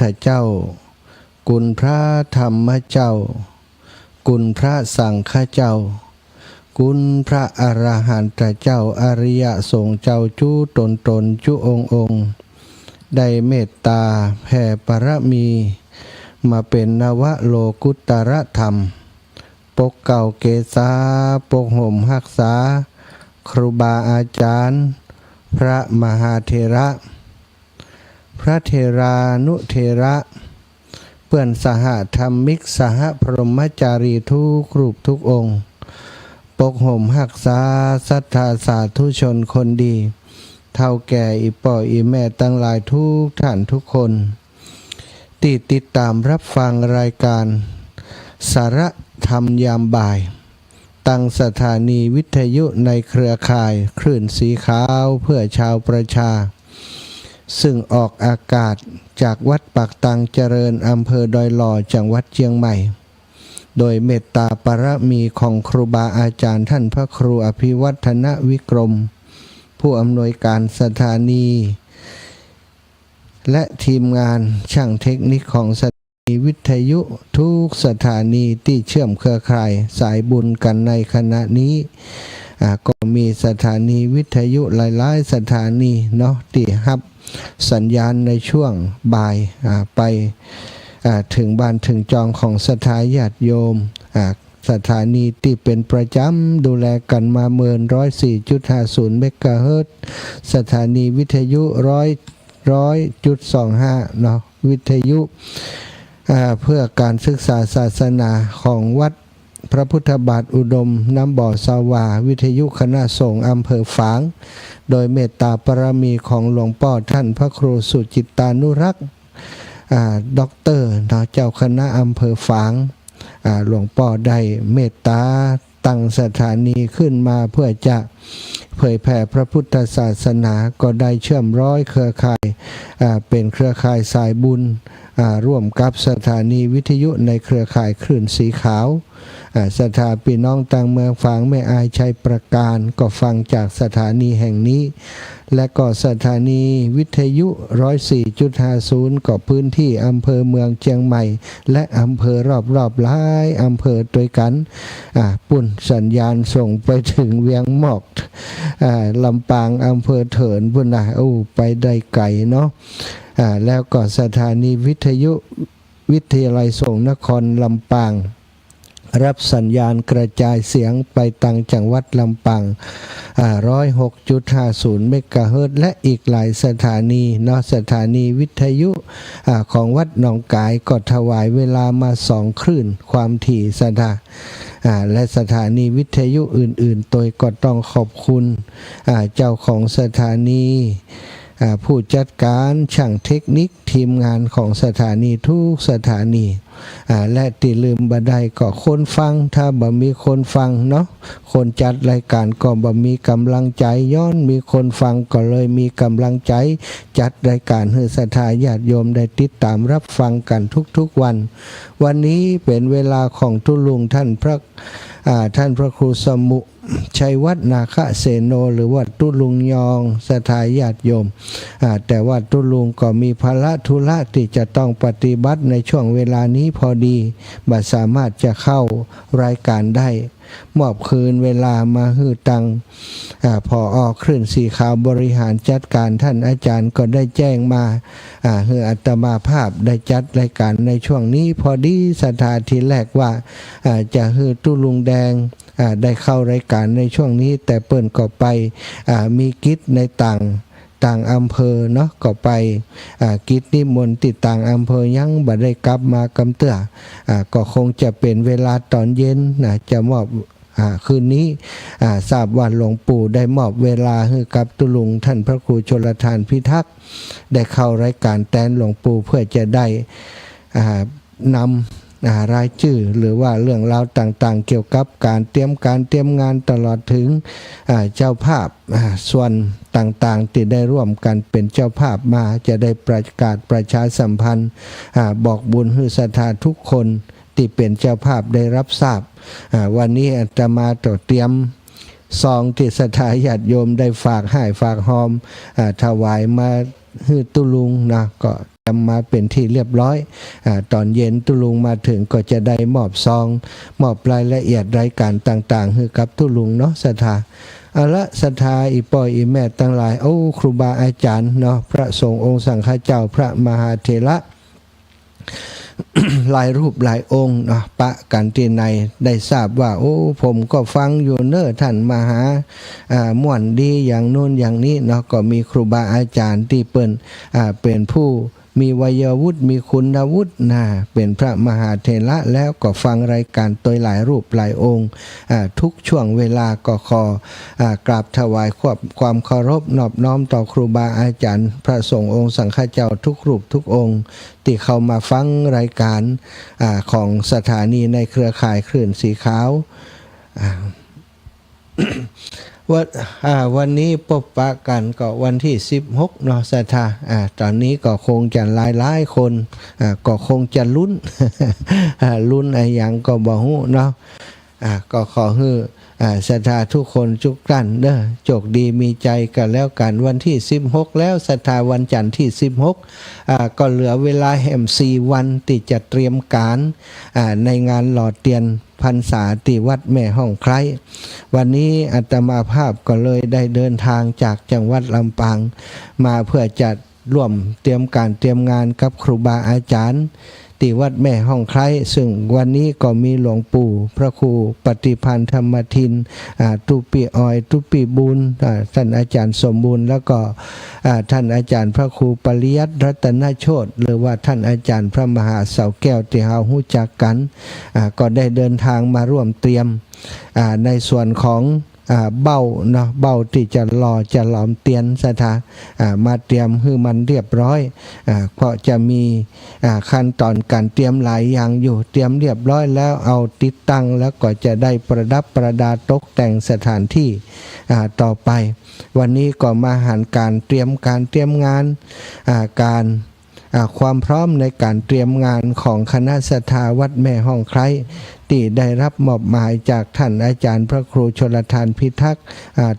ถเจ้าคุณพระธรรมเจ้าคุณพระสังฆเจ้าคุณพระอรหันตเจ้าอริยสงฆ์เจ้าจู้ตนจู้องค์ได้เมตตาแผ่ปรมีมาเป็นนวโลกุตรธรรมปกเก่าเกษาปกห่มหักษาครูบาอาจารย์พระมหาเถระพระเถรานุเถระเพื่อนสหธรรมิกสหพรหมจารีทุกรูปทุกองค์ปกห่มหักษาศรัทธาสาธุชนคนดีเท่าแก่อีป่ออีแม่ตั้งหลายทุกท่านทุกคนติดตามรับฟังรายการสาระธรรมยามบ่ายตั้งสถานีวิทยุในเครือข่ายคลื่นสีขาวเพื่อชาวประชาซึ่งออกอากาศจากวัดปากตังเจริญอำเภอดอยหล่อจังหวัดเชียงใหม่โดยเมตตาปรมีของครูบาอาจารย์ท่านพระครูอภิวัฒนวิกรมผู้อำนวยการสถานีและทีมงานช่างเทคนิคของสถานีวิทยุทุกสถานีที่เชื่อมเครือข่ายสายบุญกันในขณะนี้ก็มีสถานีวิทยุหลายๆสถานีเนาะที่รับสัญญาณในช่วงบ่ายไปถึงบ้านถึงจองของสถาญาติโยมสถานีที่เป็นประจำดูแลกันมา104.50 เมกะเฮิรตซ์สถานีวิทยุ100.25เนาะวิทยุเพื่อการศึกษาศาสนาของวัดพระพุทธบาทอุดมน้ำบ่อสาวาวิทยุคณะสงฆ์อำเภอฝางโดยเมตตาปรมีของหลวงพ่อท่านพระครูสุจิตตานุรักษ์ด็อกเตอร์เจ้าคณะอำเภอฝางหลวงพ่อได้เมตตาตั้งสถานีขึ้นมาเพื่อจะเผยแผ่พระพุทธศาสนาก็ได้เชื่อมร้อยเครือข่ายเป็นเครือข่ายสายบุญร่วมกับสถานีวิทยุในเครือข่ายคลื่นสีขาวสถาพี่น้องต่างเมืองฝางแม่อายชัยประการก็ฟังจากสถานีแห่งนี้และก็สถานีวิทยุ104.50ก็พื้นที่อำเภอเมืองเชียงใหม่และอำเภอรอบหลายอำเภอด้วยกันปุ่นสัญญาณส่งไปถึงเวียงหมอกลำปางอำเภอเถินปุ่นไปได้ไกลเนาะแล้วก็สถานีวิทยุวิทยาลัยสงฆ์นครลำปางรับสัญญาณกระจายเสียงไปตังจังหวัดลำปาง106.50 เมกะเฮิรตซ์และอีกหลายสถานีเนาะสถานีวิทยุของวัดหนองกายก็ถวายเวลามา2 คลื่นความถี่สถาและสถานีวิทยุอื่นๆโดยก็ต้องขอบคุณเจ้าของสถานีผู้จัดการช่างเทคนิคทีมงานของสถานีทุกสถานีและติลืมบ่ได้ก็คนฟังถ้าบ่มีคนฟังเนาะคนจัดรายการก็บ่มีกำลังใจย้อนมีคนฟังก็เลยมีกำลังใจจัดรายการให้ศรัทธาญาติโยมได้ติดตามรับฟังกันทุกๆวันนี้เป็นเวลาของทุลุงท่านพระครูสมุชัยวัฒนาคเสโนหรือว่าตุลุงยองสถาญาติโยมแต่ว่าตุลุงก็มีภาระธุระที่จะต้องปฏิบัติในช่วงเวลานี้พอดีบ่สามารถจะเข้ารายการได้มอบคืนเวลามาฮือตังพอออกคลื่นสีขาวบริหารจัดการท่านอาจารย์ก็ได้แจ้งมาฮืออาตมาภาพได้จัดรายการในช่วงนี้พอดีสถานที่แรกว่าจะฮือตุลุงแดงได้เข้ารายการในช่วงนี้แต่เปิ้นก็ไปมีกิจในต่างอำเภอเนาะก็ไปกิจนิมนต์ติดต่างอำเภอยังบ่ได้กลับมากำเตื้อก็คงจะเป็นเวลาตอนเย็นจะมอบคืนนี้ทราบว่าหลวงปู่ได้มอบเวลาให้กับตุลุงท่านพระครูชลทานพิทักษ์ได้เข้ารายการแทนหลวงปู่เพื่อจะได้นำรายชื่อหรือว่าเรื่องราวต่างๆเกี่ยวกับการเตรียมงานตลอดถึงเจ้าภาพส่วนต่างๆที่ได้ร่วมกันเป็นเจ้าภาพมาจะได้ประกาศประชาสัมพันธ์บอกบุญให้ศรัทธาทุกคนที่เป็นเจ้าภาพได้รับทราบวันนี้อาตมาเตรียมซองที่ศรัทธาญาติโยมได้ฝากให้ฝากหอมถวายมาให้ตุลุงนะก็ มมาเป็นที่เรียบร้อยตอนเย็นตุลุงมาถึงก็จะได้มอบซองมอบรายละเอียดรายการต่างๆให้กับตุลุงเนาะศรัทธาเอาละศรัทธาอีปอยอีแม่ทั้งหลายโอ้ครูบาอาจารย์เนาะพระสงฆ์องค์สังฆเจ้าพระมหาเถระ หลายรูปหลายองค์เนาะปะกันที่ในได้ทราบว่าโอ้ผมก็ฟังอยู่เนอท่านมหาม่วนดีอย่างโน้นอย่างนี้เนาะก็มีครูบาอาจารย์ที่เป็นผู้มีวัยวุฒิมีคุณวุฒินะเป็นพระมหาเถระแล้วก็ฟังรายการตัวหลายรูปหลายองค์ทุกช่วงเวลาก็ขอกราบถวายความเคารพนอบน้อมต่อครูบาอาจารย์พระสงฆ์องค์สังฆเจ้าทุกรูปทุกองค์ที่เข้ามาฟังรายการของสถานีในเครือข่ายคลื่นสีขาววันนี้พบปะกันก็วันที่16เนาะศรัทธาตอนนี้ก็คงจะหลายคนก็คงจะลุ้น ลุ้นอะไรอย่างก็บ่ฮู้เนาะก็ขอให้ศรัทธาทุกคนทุกท่านเด้อโชคดีมีใจกันแล้วกันวันที่16แล้วศรัทธาวันจันทร์ที่16ก็เหลือเวลาแห่ม4วันที่จะเตรียมการในงานหล่อเทียนพรรษาที่วัดแม่ห้องไคร้วันนี้อาตมาภาพก็เลยได้เดินทางจากจังหวัดลำปางมาเพื่อจัดร่วมเตรียมการเตรียมงานกับครูบาอาจารย์ที่วัดแม่ห้องไคร้ซึ่งวันนี้ก็มีหลวงปู่พระครูปฏิพันธ์ธรรมทินตุปีออยตุปีบุญท่านอาจารย์สมบูรณ์แล้วก็ท่านอาจารย์พระครูปริยัติรัตนโชติหรือว่าท่านอาจารย์พระมหาเสาแก้วที่เฮาฮู้จักกันก็ได้เดินทางมาร่วมเตรียมในส่วนของเบ้าเนาะเบ้าที่จะหลอมเตียนศรัทธามาเตรียมให้มันเรียบร้อยเพราะจะมีขั้นตอนการเตรียมหลายอย่างอยู่เตรียมเรียบร้อยแล้วเอาติดตั้งแล้วก็จะได้ประดับประดาตกแต่งสถานที่ต่อไปวันนี้ก็มาหันการเตรียมงานการความพร้อมในการเตรียมงานของคณะศรัทธาวัดแม่ห้องไคร้ที่ได้รับมอบหมายจากท่านอาจารย์พระครูชลทานพิทักษ์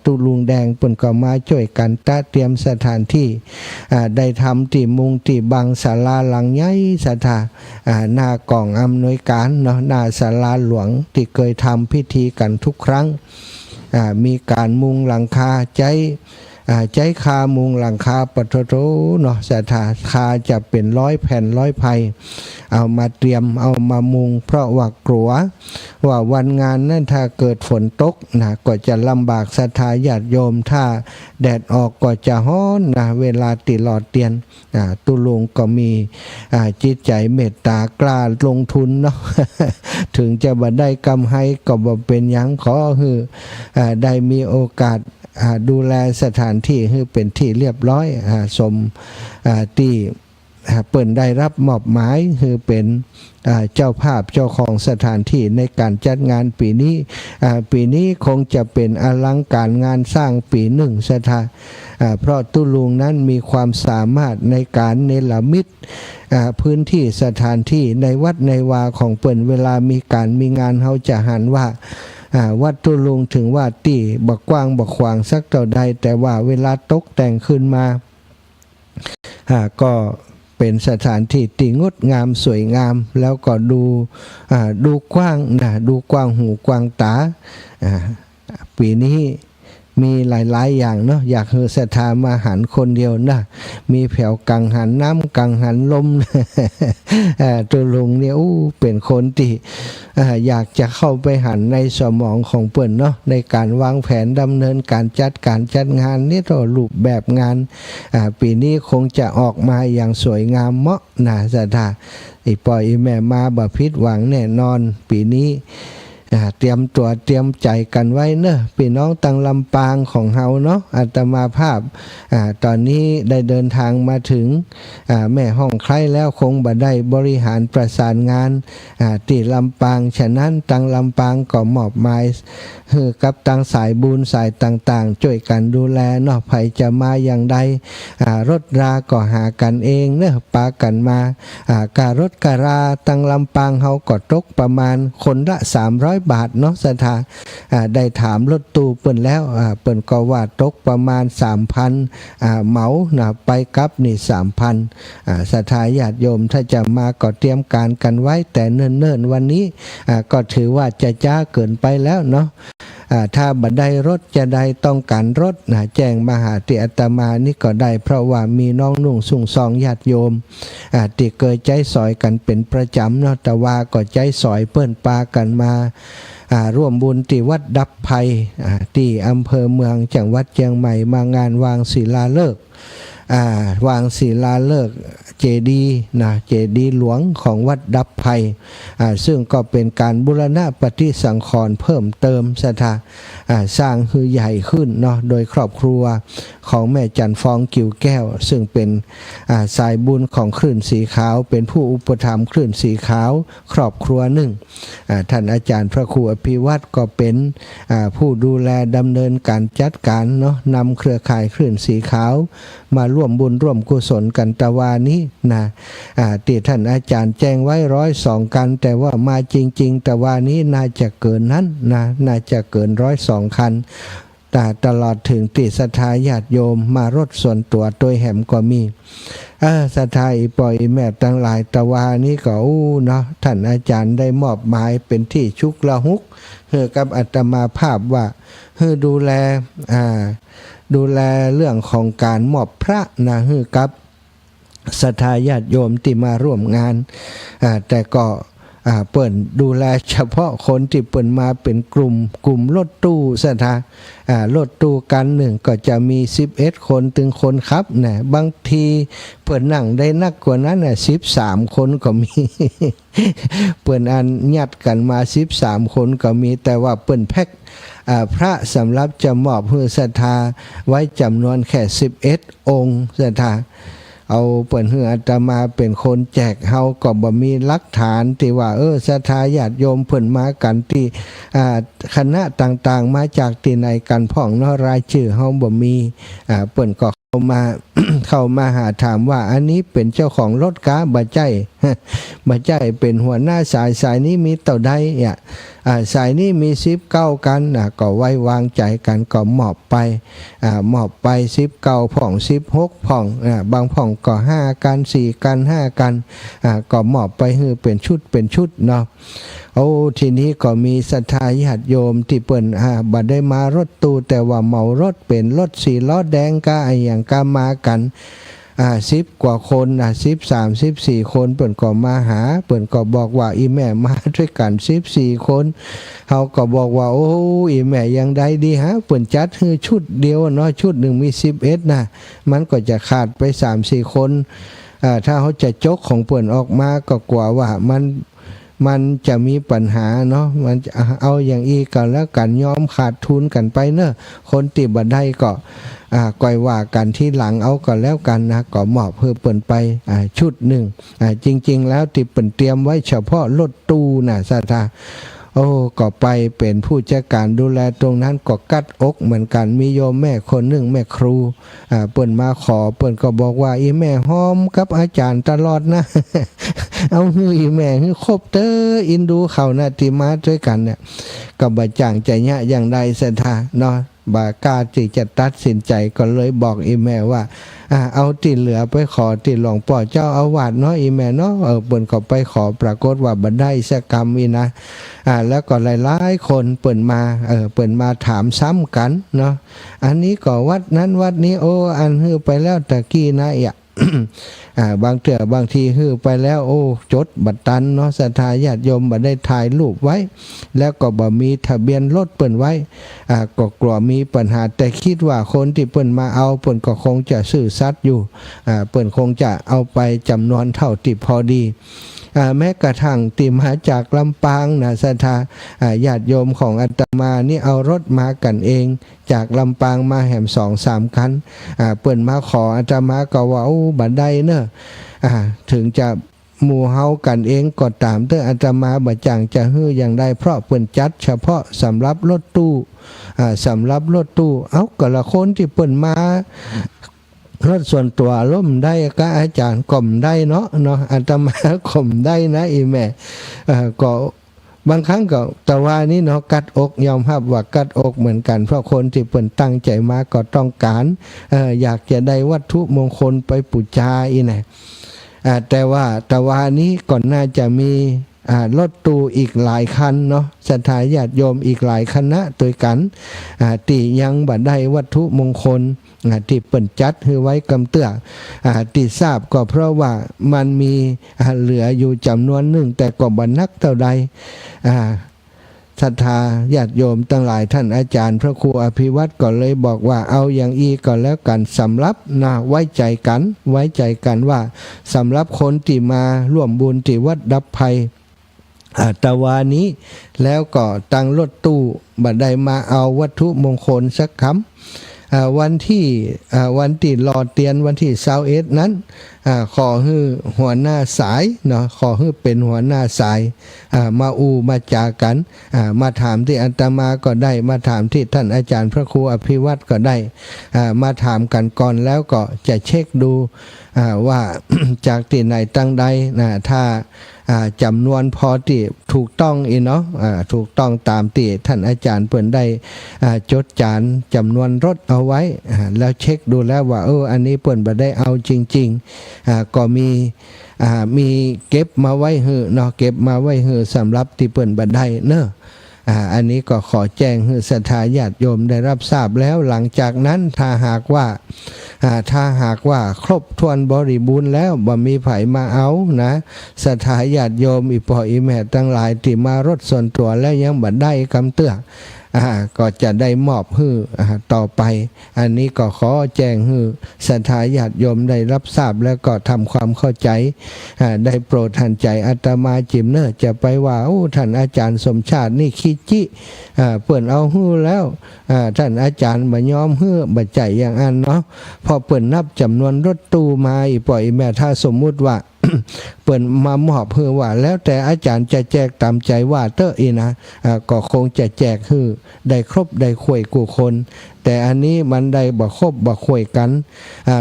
ตุลุงแดงปุ่นก็มาช่วยกันเตรียมสถานที่ได้ทำที่มุงที่บังศาลาหลังใหญ่ศรัทธาหน้ากล่องอำนวยการเนาะหน้าศาลาหลวงที่เคยทำพิธีกันทุกครั้งมีการมุงหลังคาใจคามุงหลังคาปะโถเนาะศรัทธาคาจะเป็น100 แผ่น100 ไผ่เอามาเตรียมเอามามุงเพราะว่ากลัวว่าวันงานนั้นถ้าเกิดฝนตกนะก็จะลำบากศรัทธาญาติโยมถ้าแดดออกก็จะฮ้อนนะเวลาติหลอดเตียนตุลุงก็มีจิตใจเมตตากล้าลงทุนเนาะ ถึงจะบ่ได้กำไรก็บ่เป็นหยังขอให้ได้มีโอกาสดูแลสถานที่ให้เป็นที่เรียบร้อยสมที่เปิ่นได้รับมอบหมายคือเป็นเจ้าภาพเจ้าของสถานที่ในการจัดงานปีนี้คงจะเป็นอลังการงานสร้างปีหนึ่งศรัทธาเพราะตุลุงนั้นมีความสามารถในการเนรมิตพื้นที่สถานที่ในวัดในวาของเปิ่นเวลามีงานเขาจะหันว่าวัดตุลุงถึงว่าตีบักกว้างบักขวางสักเท่าใดแต่ว่าเวลาตกแต่งขึ้นมาก็เป็นสถานที่ที่งดงามสวยงามแล้วก็ดูกว้างดูกว้างหูกว้างตาปีนี้มีหลายๆอย่างเนาะอยากให้ศรัทธามาหันคนเดียวนะมีแผ่วกังหันน้ำกังหันลม ตัวลุงเนี่ยเป็นคนที่อยากจะเข้าไปหันในสมองของเปิ่นเนาะในการวางแผนดำเนินการจัดงานนี่ตัวรูปแบบงานปีนี้คงจะออกมาอย่างสวยงามเหมาะนะศรัทธาอีปอยแม่มาบ่ผิดหวังแน่นอนปีนี้เตรียมตัวเตรียมใจกันไว้เนอะพี่น้องตังลำปางของเฮาเนาะอาตมาภาพตอนนี้ได้เดินทางมาถึงแม่ห้องไคร้แล้วคงบ่ได้บริหารประสานงานที่ลำปางฉะนั้นตังลำปางก็มอบหมายกับตังสายบุญสายต่างๆช่วยกันดูแลเนาะไผจะมาอย่างใดรถราก็หากันเองเนอะปากันมาการถการาตังลำปางเฮาก็ตกประมาณคนละ300 บาทเนาะศรัทธาได้ถามรถตู้เปิ้นแล้วเปิ้นก็ว่าตกประมาณ 3,000เหมานะไปกลับนี่ 3,000ศรัทธาญาติโยมถ้าจะมาก็เตรียมการกันไว้แต่เนิ่นๆวันนี้ก็ถือว่าจะจ้าเกินไปแล้วเนาะถ้าบัดได้รถจะได้ต้องการรถแจ้งมาหาติอาตมานี่ก็ได้เพราะว่ามีน้องนุ่งสุ่งซองญาติโยมที่เกิดใจสอยกันเป็นประจำเนาะแต่ว่าก็ใจสอยเปิ้นปากันมาร่วมบุญที่วัดดับภัยที่อำเภอเมืองจังหวัดเชียงใหม่มางานวางศิลาฤกษ์วางศิลาฤกษ์เจดีย์เจดีย์หลวงของวัดดับภัยซึ่งก็เป็นการบูรณะปฏิสังขรณ์เพิ่มเติมศรัทธาสร้างฮือใหญ่ขึ้นเนาะโดยครอบครัวของแม่จันฟองกิ่วแก้วซึ่งเป็นสายบุญของคลื่นสีขาวเป็นผู้อุปถัมภ์คลื่นสีขาวครอบครัวหนึ่งท่านอาจารย์พระครูอภิวัตรก็เป็นผู้ดูแลดำเนินการจัดการเนาะนำเครือข่ายคลื่นสีขาวมาร่วมบุญร่วมกุศลกันตะวานี้นะที่ท่านอาจารย์แจ้งไว้102กันแต่ว่ามาจริงๆตะวานี้น่าจะเกินนั้นน่าจะเกิน102คันแต่ตลอดถึงติศรัทธาญาติโยมมารถส่วนตัวโดยแหมก็มีศรัทธาอีปอยแม่ทั้งหลายตะวานี้ก็เนาะท่านอาจารย์ได้มอบหมายเป็นที่ชุกละหุกกับอาตมาภาพว่าดูแลเรื่องของการมอบพระกับศรัทธาญาติโยมที่มาร่วมงานแต่ก็เปิ่นดูแลเฉพาะคนที่เปิ่นมาเป็นกลุ่มรถตู้ศรัทธารถตู้กันหนึ่งก็จะมี11คนถึงคนครับนะบางทีเปิ่นนั่งได้นักกว่านั้น13คนก็มี เปิ่นอันยัดกันมา13คนก็มีแต่ว่าเปิ่นแพ็คพระสำหรับจะมอบให้ศรัทธาไว้จำนวนแค่11องค์ศรัทธาเอาเปิ่นให้อาตมาเป็นคนแจกเฮาก็บ่มีหลักฐานที่ว่าศรัทธาญาติโยมเพิ่นมากันที่คณะต่างๆมาจากที่ไหนกันพ่องเนาะรายชื่อเฮาบ่มีเปิ่นก็เข้ามาหาถามว่าอันนี้เป็นเจ้าของรถกาบ่ใจเป็นหัวหน้าสายนี้มีเท่าใดสายนี้มี19กันก็ไว้วางใจกันก็มอบไป19ผ่อง16ผ่องบางผ่องก็5กัน4กัน5กันก็มอบไปให้เป็นชุดเนาะทีนี้ก็มีศรัทธาญาติโยมที่เปิ้นบ่ได้มารถตู้แต่ว่าเหมารถเป็นรถ4ล้อแดงก็อย่างก็มากัน10 กว่าคน13-14 คนเปิ้นก็มาหาเปิ้นก็บอกว่าอีแม่มาด้วยกัน14 คนเฮาก็บอกว่าอีแม่ยังได้ดีฮะเปิ้นจัดให้ชุดเดียวเนาะชุดหนึ่งมี11มันก็จะขาดไป 3-4 คนถ้าเขาจะจกของเปิ้นออกมาก็กลัวว่ามันจะมีปัญหาเนาะมันเอาอย่างอีกันแล้วกันยอมขาดทุนกันไปเนอะคนติบัดได้ก็ก่อยว่ากันที่หลังเอาก็แล้วกันนะก็มอบเพื่อเปิ่นไปชุดหนึ่งจริงๆแล้วที่เปิ่นเตรียมไว้เฉพาะรถตู้ศรัทธาก็ไปเป็นผู้จัดการดูแลตรงนั้นก็กัดอกเหมือนกันมีโยมแม่คนหนึ่งแม่ครูเปิ่นมาขอเปิ่นก็บอกว่าอีแม่หอมกับอาจารย์ตลอดนะ เอาฮืออีแม่ฮือคบเตออินดูเขานะที่มาด้วยกันเนี่ยก็บ่จ่างใจยะอย่างใดศรัทธาเนาะบากล้าที่จะตัดสินใจก็เลยบอกอีแม่ว่าเอาที่เหลือไปขอที่หลวงพ่อเจ้าอาวาสเนาะอีแม่เนาะเปิ่นก็ไปขอปรากฏว่าบ่ได้สักกรรมอีนะแล้วก็หลายๆคนเปิ่นมาถามซ้ำกันเนาะอันนี้ก็วัดนั้นวัดนี้อันฮือไปแล้วตะกี้นะบางเถื่อบางทีฮือไปแล้วจดบัตรตันเนาะศรัทธาญาติโยมบ่ได้ถ่ายรูปไว้แล้วก็บ่มีทะเบียนรถเปิ้นไว้ก็กลัวมีปัญหาแต่คิดว่าคนที่เปิ้นมาเอาเปิ้นก็คงจะซื่อสัตย์อยู่เปิ้นคงจะเอาไปจำนวนเท่าที่พอดีแม้กระทั่งติมาจากลำปางศรัทธาญาติโยมของอาตมานี่เอารถมากันเองจากลำปางมาแหม2-3 คันเปิ้นมาขออาตมาก็ว่าบัดใดเนอะถึงจะหมู่เฮากันเองก็ตามแต่อาตมาบ่จังจะฮื้ออย่างใดเพราะเปิ้นจัดเฉพาะสำหรับรถตู้ก็ละคนที่เปิ้นมารถส่วนตัวล่มได้ก็อาจารย์กล่อมได้เนาะอาตมาข่มได้นะอีแม่ก็ บางครั้งก็แต่ว่านี่เนาะกัดอกยอมรับว่ากัดอกเหมือนกันเพราะคนที่เปิ่นตั้งใจมาก็ต้องการอยากจะได้วัตถุมงคลไปบูชาอีน่ะแต่ว่านี้ก่อนน่าจะมีรถตู้อีกหลายคันเนาะศรัทธาญาติโยมอีกหลายคณะตัวกันที่ยังบ่ได้วัตถุมงคลที่เปิ่นจัดให้ไว้กำเตื้อที่ทราบก็เพราะว่ามันมีเหลืออยู่จำนวนหนึ่งแต่ก็บ่นักเท่าใดศรัทธาญาติโยมทั้งหลายท่านอาจารย์พระครูอภิวัตรก็เลยบอกว่าเอาอย่างอีก็แล้วกันสำหรับไว้ใจกันว่าสำหรับคนที่มาร่วมบุญที่วัดดับภัยตะวานี้แล้วก็ตั้งรถตู้บัดใดมาเอาวัตถุมงคลสักคำวันที่รอเตียนวันที่21นั้นขอให้หัวหน้าสายเนาะขอให้เป็นหัวหน้าสายมาจากันมาถามที่อาตมาก็ได้มาถามที่ท่านอาจารย์พระครูอภิวัตรก็ได้มาถามกันก่อนแล้วก็จะเช็คดูว่า จากที่ไหนตั้งใดถ้าจำนวนพอที่ถูกต้องเนาะถูกต้องตามที่ท่านอาจารย์เปิ่นได้จดจานจำนวนรถเอาไว้แล้วเช็คดูแล้วว่าอันนี้เปิ่นบ่ได้เอาจริงๆก็มีเก็บมาไว้หือเนาะเก็บมาไว้หือสำหรับที่เปิ่นบ่ได้เนอะอันนี้ก็ขอแจ้งให้ศรัทธาญาติโยมได้รับทราบแล้วหลังจากนั้นถ้าหากว่าครบถ้วนบริบูรณ์แล้วบ่มีไผมาเอานะศรัทธาญาติโยมอีพ่ออีแม่ทั้งหลายที่มารถส่วนตัวแล้วยังบ่ได้คำเตือนก็จะได้มอบให้ต่อไปอันนี้ก็ขอแจ้งให้ศรัทธาญาติโยมได้รับทราบแล้วก็ทำความเข้าใจได้โปรดทันใจอาตมาจิมเนอร์จะไปว่าท่านอาจารย์สมชาตินี่ขี้จิเปิ่นเอาฮื้อแล้วท่านอาจารย์บ่ยอมฮื้อบ่ใจอย่างอันเนาะพอเปิ่นนับจำนวนรถตู้มาอีปล่อยแม่ถ้าสมมุติว่า เปิ่นมามอบเพื่อว่าแล้วแต่อาจารย์จะแจกตามใจว่าเตออีนะก็คงจะแจกคือได้ครบได้คุยกูคนแต่อันนี้มันได้บ่ครบบ่คุยกัน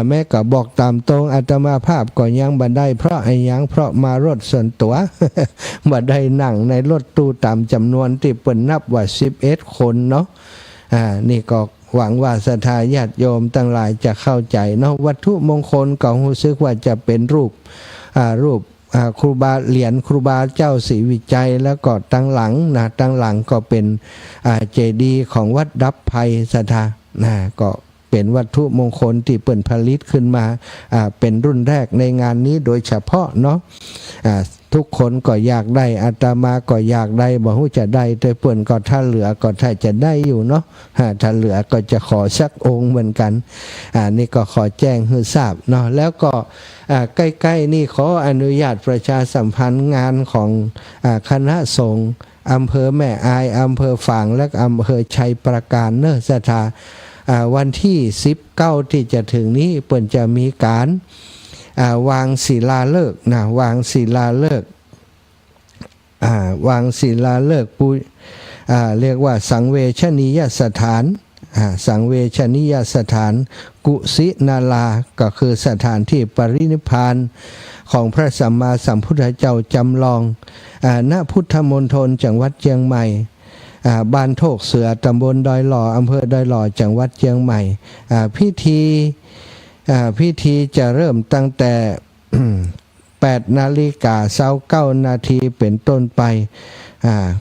แม่ก็บอกตามตรงอาตมาภาพก็ยังบ่ได้เพราะไอ้ยังเพราะมารถส่วนตัว บ่ได้นั่งในรถตู้ตามจำนวนที่เปิ่นนับว่า11คนเนาะนี่ก็หวังว่าศรัทธาญาติโยมทั้งหลายจะเข้าใจเนาะวัตถุมงคลก็รู้สึกว่าจะเป็นรูปครูบาเหรียญครูบาเจ้าศรีวิจัยแล้วก็ตั้งหลังก็เป็นเจดีย์ของวัดดับภัยศรัทธาก็เป็นวัตถุมงคลที่เปิ่นผลิตขึ้นมาเป็นรุ่นแรกในงานนี้โดยเฉพาะเนาะทุกคนก็อยากได้อาตมาก็อยากได้บ่ฮู้จะได้แต่เปิ่นก็ถ้าเหลือก็ถ้าจะได้อยู่เนาะถ้าเหลือก็จะขอสักองค์เหมือนกันนี่ก็ขอแจ้งให้ทราบเนาะแล้วก็ใกล้ๆนี่ขออนุญาตประชาสัมพันธ์งานของคณะสงฆ์อำเภอแม่อายอำเภอฝางและอำเภอชัยประการเนอะศรัทธาวันที่19ที่จะถึงนี้เปิ่นจะมีการวางศิลาฤกษ์วางศิลาฤกษ์เรียกว่าสังเวชนียสถานสังเวชนียสถานกุสินาราก็คือสถานที่ปรินิพพานของพระสัมมาสัมพุทธเจ้าจำลองณพุทธมณฑลจังหวัดเชียงใหม่บ้านโทกเสือตำบลดอยหล่ออำเภอดอยหล่อจังหวัดเชียงใหม่พิธีจะเริ่มตั้งแต่8 นาฬิกา 29 นาทีเป็นต้นไป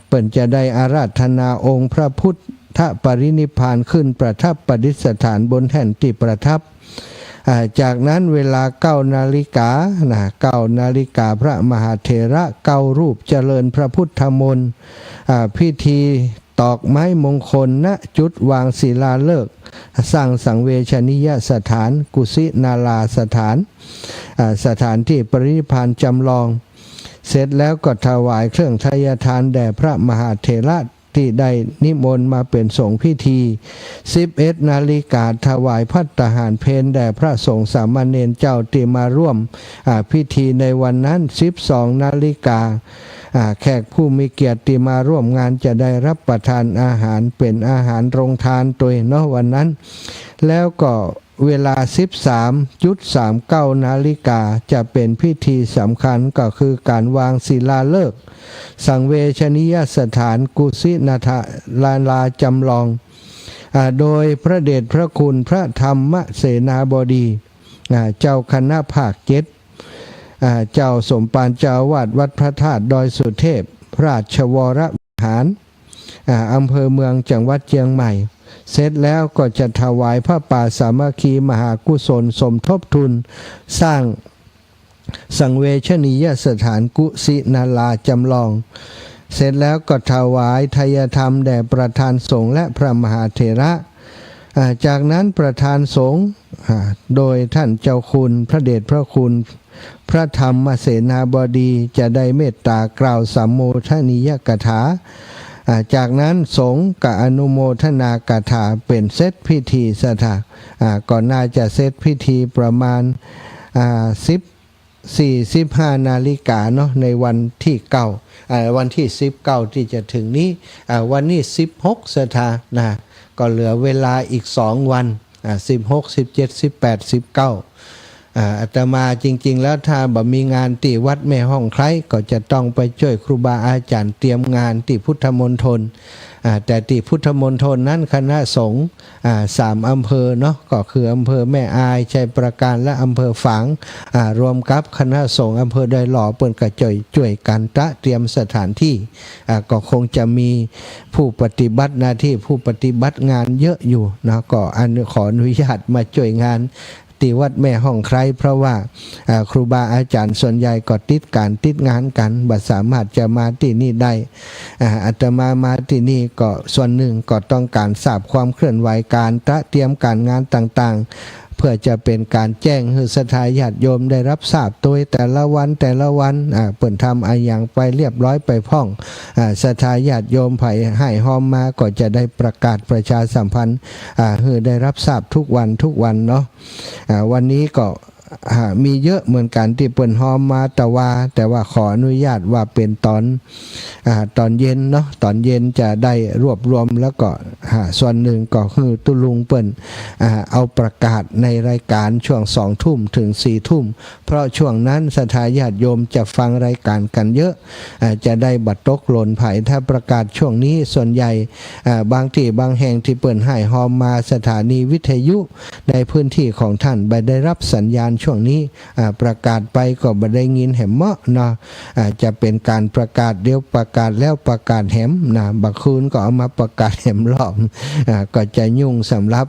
เปิ่นจะได้อาราธนาองค์พระพุทธปรินิพพานขึ้นประทับประดิษฐานบนแท่นที่ประทับจากนั้นเวลา 9 นาฬิกา9 นาฬิกาพระมหาเถระ9 รูปเจริญพระพุทธมนต์พิธีตอกไม้มงคลณจุดวางศิลาฤกษ์สร้างสังเวชนียสถานกุสินาราสถานที่ปรินิพพานจำลองเสร็จแล้วก็ถวายเครื่องทายทานแด่พระมหาเถระที่ได้นิมนต์มาเป็นสงฆ์พิธี 11 นาฬิกาถวายภัตตาหารเพลแด่พระสงฆ์สามเณรเจ้าที่มาร่วมพิธีในวันนั้น 12 นาฬิกาแขกผู้มีเกียรติมาร่วมงานจะได้รับประทานอาหารเป็นอาหารโรงทานตัวเนาะวันนั้นแล้วก็ เวลา 13.39 นาฬิกาจะเป็นพิธีสำคัญก็คือการวางศิลาฤกษ์สังเวชนียสถานกุสินาถลาจำลองโดยพระเดชพระคุณพระธรรมเสนาบดีเจ้าคณะภาค7เจ้าสมภารเจ้าวาดวัดพระธาตุดอยสุเทพราชวรวิหารอำเภอเมืองจังหวัดเชียงใหม่เสร็จแล้วก็จะถวายพระป่าสามัคคีมหากุศลสมทบทุนสร้างสังเวชนียสถานกุสินาราจำลองเสร็จแล้วก็ถวายทายธรรมแด่ประธานสงฆ์และพระมหาเถระจากนั้นประธานสงฆ์โดยท่านเจ้าคุณพระเดชพระคุณพระธรรมเสนาบดีจะได้เมตตากล่าวสัมโมทนียกถาจากนั้นสงฆ์กับอนุโมทนากถาเป็นเซตพิธีสถาก่อนน่าจะเซตพิธีประมาณ15 นาฬิกาเนาะในวันที่วันที่19ที่จะถึงนี้วันนี้16สถานะก็เหลือเวลาอีก2วัน16 17 18 19อาตมาจริงๆแล้วถ้าบ่มีงานที่วัดแม่ห้องไคล้ก็จะต้องไปช่วยครูบาอาจารย์เตรียมงานที่พุทธมณฑลแต่ที่พุทธมณฑลนั้นคณะสงฆ์3อำเภอเนาะก็คืออำเภอแม่อายชัยประการและอำเภอฝางรวมกับคณะสงฆ์อำเภอดอยหล่อเปิ่นกระจ่วยกันเตรียมสถานที่ก็คงจะมีผู้ปฏิบัติหน้าที่ผู้ปฏิบัติงานเยอะอยู่นะก็ขออนุญาตมาช่วยงานที่วัดแม่ห้องไคล้เพราะว่าครูบาอาจารย์ส่วนใหญ่ก็ติดงานกันบัดสามารถจะมาที่นี่ได้อาตมาที่นี่ก็ส่วนหนึ่งก็ต้องการทราบความเคลื่อนไหวการเตรียมการงานต่างๆเพื่อจะเป็นการแจ้งให้ศรัทธาญาติโยมได้รับทราบโดยแต่ละวันเปิ่นทำอะไรอย่างไปเรียบร้อยไปพ่องศรัทธาญาติโยมไผ่ให้หอมมาก็จะได้ประกาศประชาสัมพันธ์ให้ได้รับทราบทุกวันเนาะวันนี้ก็มีเยอะเหมือนกันที่เปิ่นหอมมาแต่ว่าขออนุญาตว่าเป็นตอนเย็นเนาะตอนเย็นจะได้รวบรวมแล้วก็ส่วนหนึ่งก็คือตุลุงเปิ่นเอาประกาศในรายการช่วง20 ทุ่มถึง4 ทุ่มเพราะช่วงนั้นศรัทธาญาติโยมจะฟังรายการกันเยอะจะได้บัดตกหล่นไผ่ถ้าประกาศช่วงนี้ส่วนใหญ่บางที่บางแห่งที่เปิ่นให้หอมมาสถานีวิทยุในพื้นที่ของท่านไปได้รับสัญญาณช่วงนี้ประกาศไปก็บ่ได้ยินแหมเมาะเนาะจะเป็นการประกาศเดี๋ยวประกาศแล้วประกาศแหมนะบางคืนก็เอามาประกาศแหมรอบก็จะยุ่งสำหรับ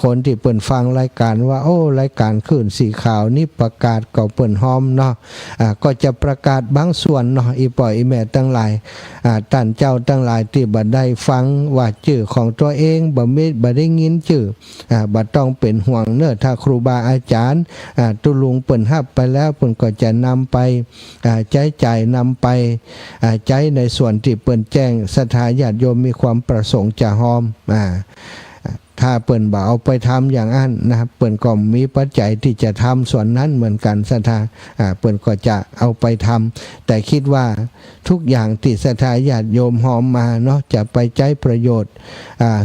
คนที่เปิ่นฟังรายการว่าโอ้รายการคลื่นสีขาวนี่ประกาศก็เปิ่นหอมเนาะก็จะประกาศบางส่วนเนาะอีปล่อยอีแม่ตั้งหลายท่านเจ้าตั้งหลายที่บ่ได้ฟังว่าชื่อของตัวเองบ่ได้ยินชื่อบ่ต้องเป็นห่วงเนอะถ้าครูบาอาจารย์ตุลุงเปิ่นฮับไปแล้วเปิ่นก็จะนำไปจ่ายนำไปใจในส่วนที่เปิ่นแจ้งศรัทธาญาติโยมมีความประสงค์จะหอมถ้าเปิ่นบ่เอาไปทำอย่างนั้นนะครับเปิ่นก็มีปัจจัยที่จะทำส่วนนั้นเหมือนกันศรัทธาเปิ่นก็จะเอาไปทำแต่คิดว่าทุกอย่างที่ศรัทธาญาติโยมหอมมาเนาะจะไปใช้ประโยชน์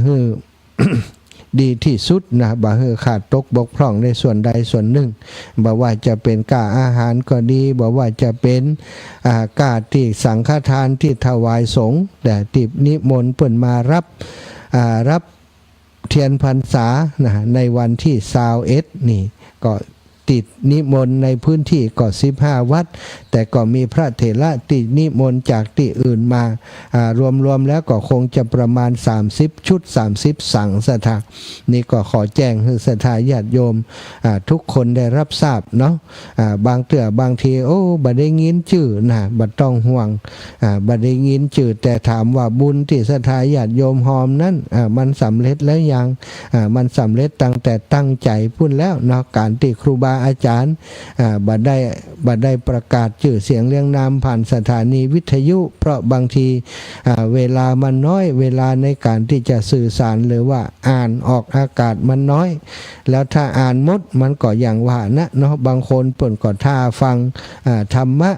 คือ ดีที่สุดนะบ่ให้ขาดตกบกพร่องในส่วนใดส่วนหนึ่งบ่ว่าจะเป็นค่าอาหารก็ดีบ่ว่าจะเป็นค่าที่สังฆทานที่ถวายสงฆ์แต่ติบนิมนต์เปิ่นมารับเทียนพรรษานะในวันที่21นี่ก็ติดนิมนต์ในพื้นที่ก็15 วัดแต่ก็มีพระเถระติดนิมนต์จากที่อื่นมารวมแล้วก็คงจะประมาณ30 ชุด30 สังสถานี่ก็ขอแจ้งให้ศรัทธาญาติโยมทุกคนได้รับทราบเนาะบางทีบ่ได้ยินชื่อนะบ่ต้องห่วงบ่ได้ยินชื่อแต่ถามว่าบุญที่ศรัทธาญาติโยมหอมนั้นมันสำเร็จแล้วยังมันสำเร็จตั้งแต่ตั้งใจพูดแล้วเนาะการที่ครูบาอาจารย์บัดได้ประกาศชื่อเสียงเรียงนามผ่านสถานีวิทยุเพราะบางทีเวลามันน้อยเวลาในการที่จะสื่อสารหรือว่าอ่านออกอากาศมันน้อยแล้วถ้าอ่านหมดมันก็อย่างว่านะเนาะบางคนเปิ่นก็ท่าฟังธรรมะ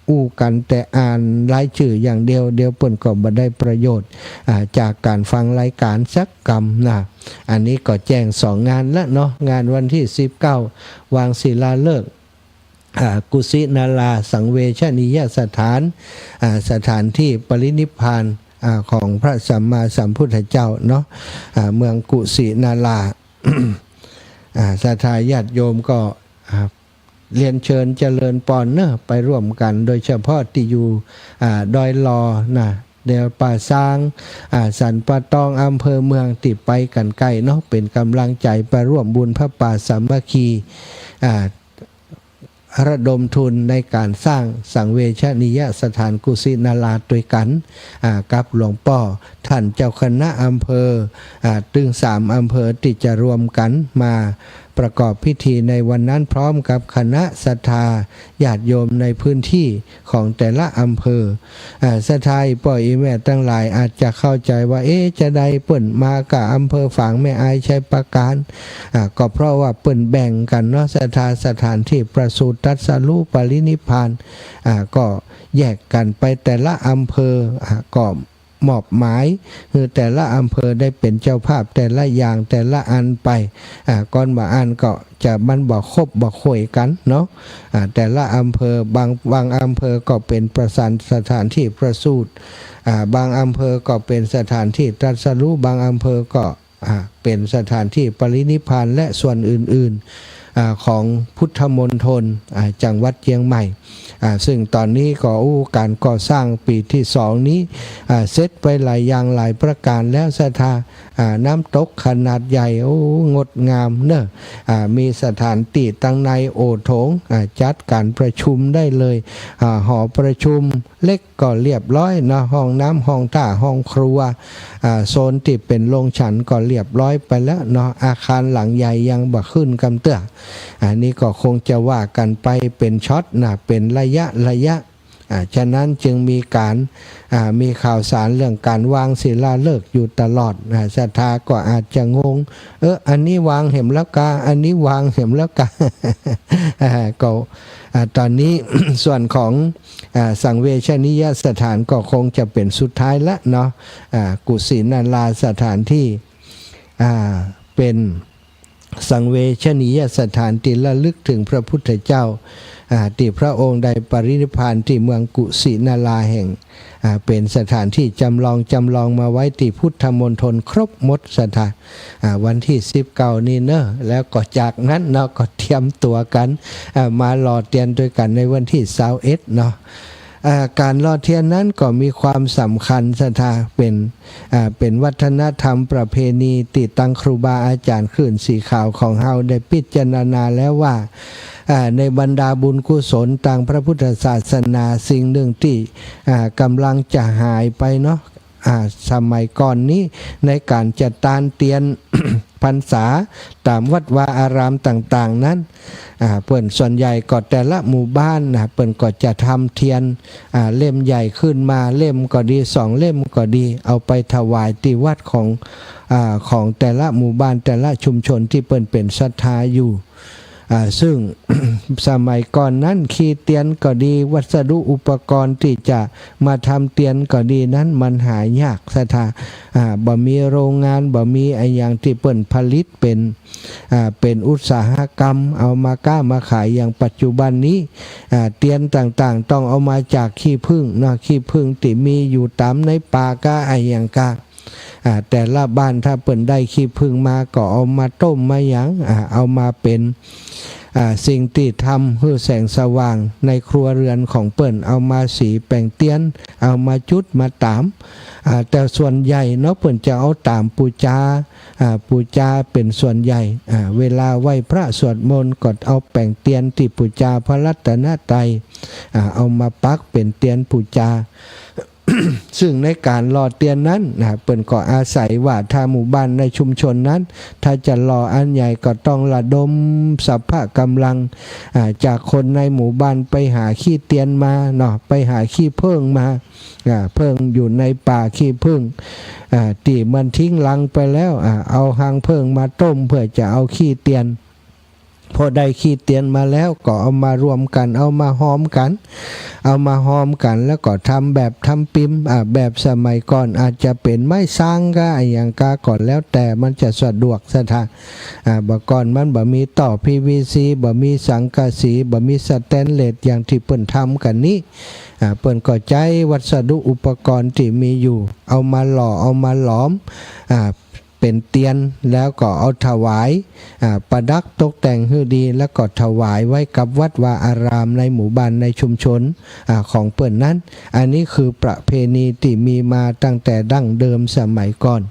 อู้กันแต่อ่านรายชื่ออย่างเดียวเปิ่นก็บ่ได้ประโยชน์จากการฟังรายการสักกรรมนะอันนี้ก็แจ้ง2 งานแล้วเนาะงานวันที่19วางศิลาฤกษ์กุสินาราสังเวชนียสถานสถานที่ปรินิพพานของพระสัมมาสัมพุทธเจ้าเนาะเมืองกุสินาราศรัทธาญาติโยมก็เรียนเชิญเจริญปอนเนอะไปร่วมกันโดยเฉพาะที่อยู่ดอยลอนะเดลป่าซางสันปะตองอำเภอเมืองติดไปกันใกล้เนาะเป็นกำลังใจไปร่วมบุญพระป่าสามัคคีระดมทุนในการสร้างสังเวชนียสถานกุสินาราด้วยกันกับหลวงพ่อท่านเจ้าคณะอำเภอตึง3 อำเภอที่จะรวมกันมาประกอบพิธีในวันนั้นพร้อมกับคณะศรัทธาญาติโยมในพื้นที่ของแต่ละอำเภอศรัทธาพ่ออีแม่ทั้งหลายอาจจะเข้าใจว่าจะได้เปิ่นมากับอำเภอฝางแม่อายชัยประการก็เพราะว่าเปิ่นแบ่งกันเนาะศรัทธาสถานที่ประสูติตรัสรู้ปรินิพพานก็แยกกันไปแต่ละอำเภอก็มอบหมายคือแต่ละอำเภอได้เป็นเจ้าภาพแต่ละอย่างแต่ละอันไปก่อนมาอันก็จะมันบอกครบบอกคุยกันเนาะแต่ละอำเภอบางอำเภอก็เป็นประสานสถานที่ประสูติบางอำเภอก็เป็นสถานที่ตรัสรู้บางอำเภอก็เป็นสถานที่ปรินิพพานและส่วนอื่นๆของพุทธมณฑลจังหวัดเชียงใหม่ซึ่งตอนนี้ก็การก่อสร้างปีที่2นี้เสร็จไปหลายอย่างหลายประการแล้วศรัทธาน้ำตกขนาดใหญ่งดงามเนอะมีสถานที่ตั้งในโอโถงจัดการประชุมได้เลยหอประชุมเล็กก็เรียบร้อยนะห้องน้ำห้องท่าห้องครัวโซนที่เป็นโรงฉันก็เรียบร้อยไปแล้วเนาะอาคารหลังใหญ่ยังบ่ขึ้นกำเตื้ออันนี้ก็คงจะว่ากันไปเป็นช็อตนะเป็นระยะฉะนั้นจึงมีการมีข่าวสารเรื่องการวางศิลาฤกษ์อยู่ตลอดศรัทธาก็อาจจะงงอันนี้วางเห็มแล้วกาอันนี้วางเห็มแล้วกาก็ตอนนี้ ส่วนของสังเวชนียสถานก็คงจะเป็นสุดท้ายละเนาะกุสินาราสถานที่เป็นสังเวชนียสถานที่ระลึกถึงพระพุทธเจ้าที่พระองค์ได้ปรินิพพานที่เมืองกุสินาราแห่งเป็นสถานที่จำลองมาไว้ที่พุทธมณฑลครบหมดสถานวันที่19นี้เนอะแล้วก็จากนั้นเนาะก็เตรียมตัวกันมาหล่อเทียนด้วยกันในวันที่21เนาะการลอดเทียนนั้นก็มีความสำคัญศรัทธาเป็นวัฒนธรรมประเพณีติดตั้งครูบาอาจารย์คลื่นสีขาวของเฮาได้พิจารณาแล้วว่าในบรรดาบุญกุศลทางพระพุทธศาสนาสิ่งหนึ่งที่กำลังจะหายไปเนาะสมัยก่อนนี้ในการจัดตานเตียน พรรษาตามวัดวาอารามต่างๆนั้นเปิ่นส่วนใหญ่ก็แต่ละหมู่บ้านเปิ่นก็จะทำเทียนเล่มใหญ่ขึ้นมาเล่มก็ดี2 เล่มก็ดีเอาไปถวายที่วัดของแต่ละหมู่บ้านแต่ละชุมชนที่เปิ่นเป็นศรัทธาอยู่ซึ่ง สมัยก่อนนั้นขีเตียนก็ดีวัสดุอุปกรณ์ที่จะมาทำเตียนก็ดีนั้นมันหายากศรัทธาบ่มีโรงงานบ่มีไอ้อย่างที่เปิ่นผลิตเป็นอุตสาหกรรมเอามาขายอย่างปัจจุบันนี้เตียนต่างๆต้องเอามาจากขี้ผึ้งนะขี้ผึ้งที่มีอยู่ตามในป่าก็ไอ้อย่างกาแต่ละบ้านถ้าเปิ่นได้ขี้ผึ้งมาก็เอามาต้มมาหยังเอามาเป็นสิ่งที่ทำให้แสงสว่างในครัวเรือนของเปิ่นเอามาสีแป่งเตียนเอามาจุดมาตามแต่ส่วนใหญ่เนาะเปิ่นจะเอาตามปูจาเป็นส่วนใหญ่เวลาไหว้พระสวดมนต์ก็เอาแป่งเตียนที่ปูจาพระรัตนตรัยเอามาปักเป็นเตียนปูจา ซึ่งในการหล่อเตียนนั้นเปิ่นก็อาศัยว่าถ้าหมู่บ้านในชุมชนนั้นถ้าจะหล่ออันใหญ่ก็ต้องระดมสรรพกำลังจากคนในหมู่บ้านไปหาขี้เตียนมาเนาะไปหาขี้เพิ่งมาเพิ่งอยู่ในป่าขี้ผึ้งที่มันทิ้งลังไปแล้วเอาหางเพิ่งมาต้มเพื่อจะเอาขี้เตียน พอได้ขี้เตียนมาแล้วก็เอามารวมกันเอามาหอมกันแล้วก็ทำแบบทำปิมแบบสมัยก่อนอาจจะเป็นไม้สร้างก็อย่างกาก่อนแล้วแต่มันจะสะดวกสถานบ่ก่อนมันบ่มีต่อ PVC บ่มีสังกะสีบ่มีสแตนเลสอย่างที่เปิ้นทำกันนี้เปิ้นก็ใช้วัสดุอุปกรณ์ที่มีอยู่เอามาหล่อเอามาหลอมเป็นเตียนแล้วก็เอาถวายประดักตกแต่งให้ดีแล้วก็ถวายไว้กับวัดวาอารามในหมู่บ้านในชุมชนของเปิ้นนั้นอันนี้คือประเพณีที่มีมาตั้งแต่ดั้งเดิมสมัยก่อน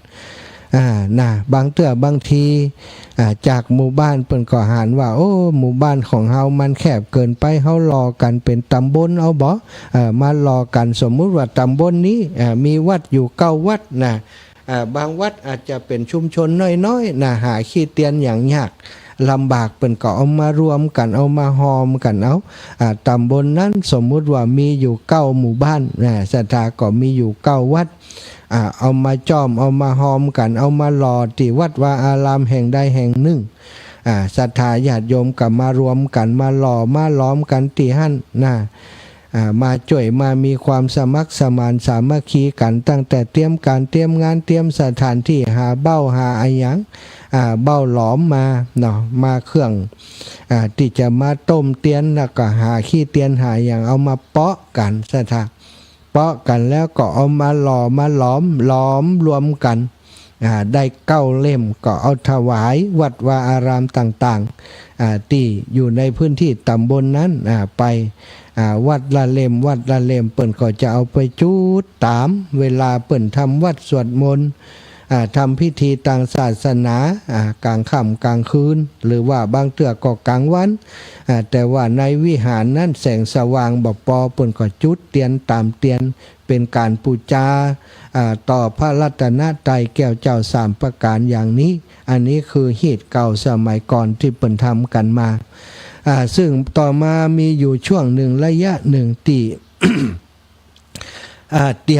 บางเตื้อบางทีจากหมู่บ้านเปิ้นก็หานว่าโอ้หมู่บ้านของเฮามันแคบเกินไปเฮารอกันเป็นตำบลเอาบ่มารอกันสมมุติว่าตำบลนี้มีวัดอยู่9วัดบางวัดอาจจะเป็นชุมชนน้อยๆหาขี้เตียนอย่างยากลำบากเปิ้นก็เอามารวมกันเอามาหอมกันเอาตำบลนั้นสมมุติว่ามีอยู่9หมู่บ้านศรัทธาก็มีอยู่9วัดเอามาจ้อมเอามาหอมกันเอามาหล่อที่วัดวาอารามแห่งใดแห่งหนึ่งศรัทธาญาติโยมก็มารวมกันมาหล่อมาล้อมกันที่หั่นมาช่วยมามีความสมัครสมานสามัคคีกันตั้งแต่เตรียมการเตรียมงานเตรียมสถานที่หาเบ้าหาอะไรอย่างเบ้าหลอมมาเนาะมาเครื่องที่จะมาต้มเตียนแล้วก็หาขี้เตียนหาอย่างเอามาเปาะกันสถานเปาะกันแล้วก็เอามาหล่อมาหลอมรวมกันได้9เล่มก็เอาถวายวัดวาอารามต่างๆที่อยู่ในพื้นที่ตำบลนั้นไปวัดละเล่มเปิ้นก็จะเอาไปจุดตามเวลาเปิ้นทำวัดสวดมนต์ทำพิธีทางศาสนากลางค่ำกลางคืนหรือว่าบางเทื่อก็กลางวันแต่ว่าในวิหารนั้นแสงสว่างบ่พอเปิ้นก็จุดเตียนตามเตียนเป็นการปูจาต่อพระรัตนตรัยแก้วเจ้า3ประการอย่างนี้อันนี้คือเหตุเก่าสมัยก่อนที่เปิ้นทำกันมาซึ่งต่อมามีอยู่ช่วงหนึ่งระยะหนึ่งที่ เตี